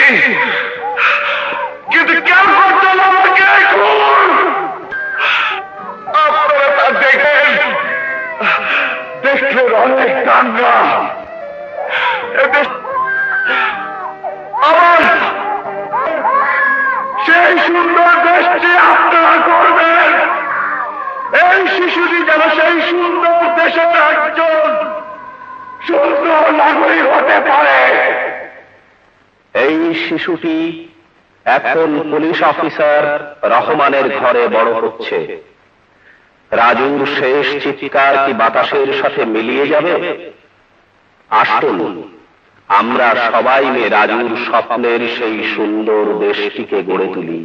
কিন্তু কেন করতেন আমাকে খুন? আপনারা তা দেখেন, দেশের অনেক দাঙ্গা, আমার সেই সুন্দর দেশটি আপনারা করবেন। এই শিশুটি যেন সেই সুন্দর দেশের একজন সুন্দর নাগরিক হতে পারে। এই শিশুটি এখন পুলিশ অফিসার রহমানের ঘরে বড় হচ্ছে। রাজুর শেষ চিৎকার কি বাতাসের সাথে মিলিয়ে যাবে? আসুন আমরা সবাই মিলে রাজুর স্বপ্নের সেই সুন্দর দেশটিকে গড়ে তুলি।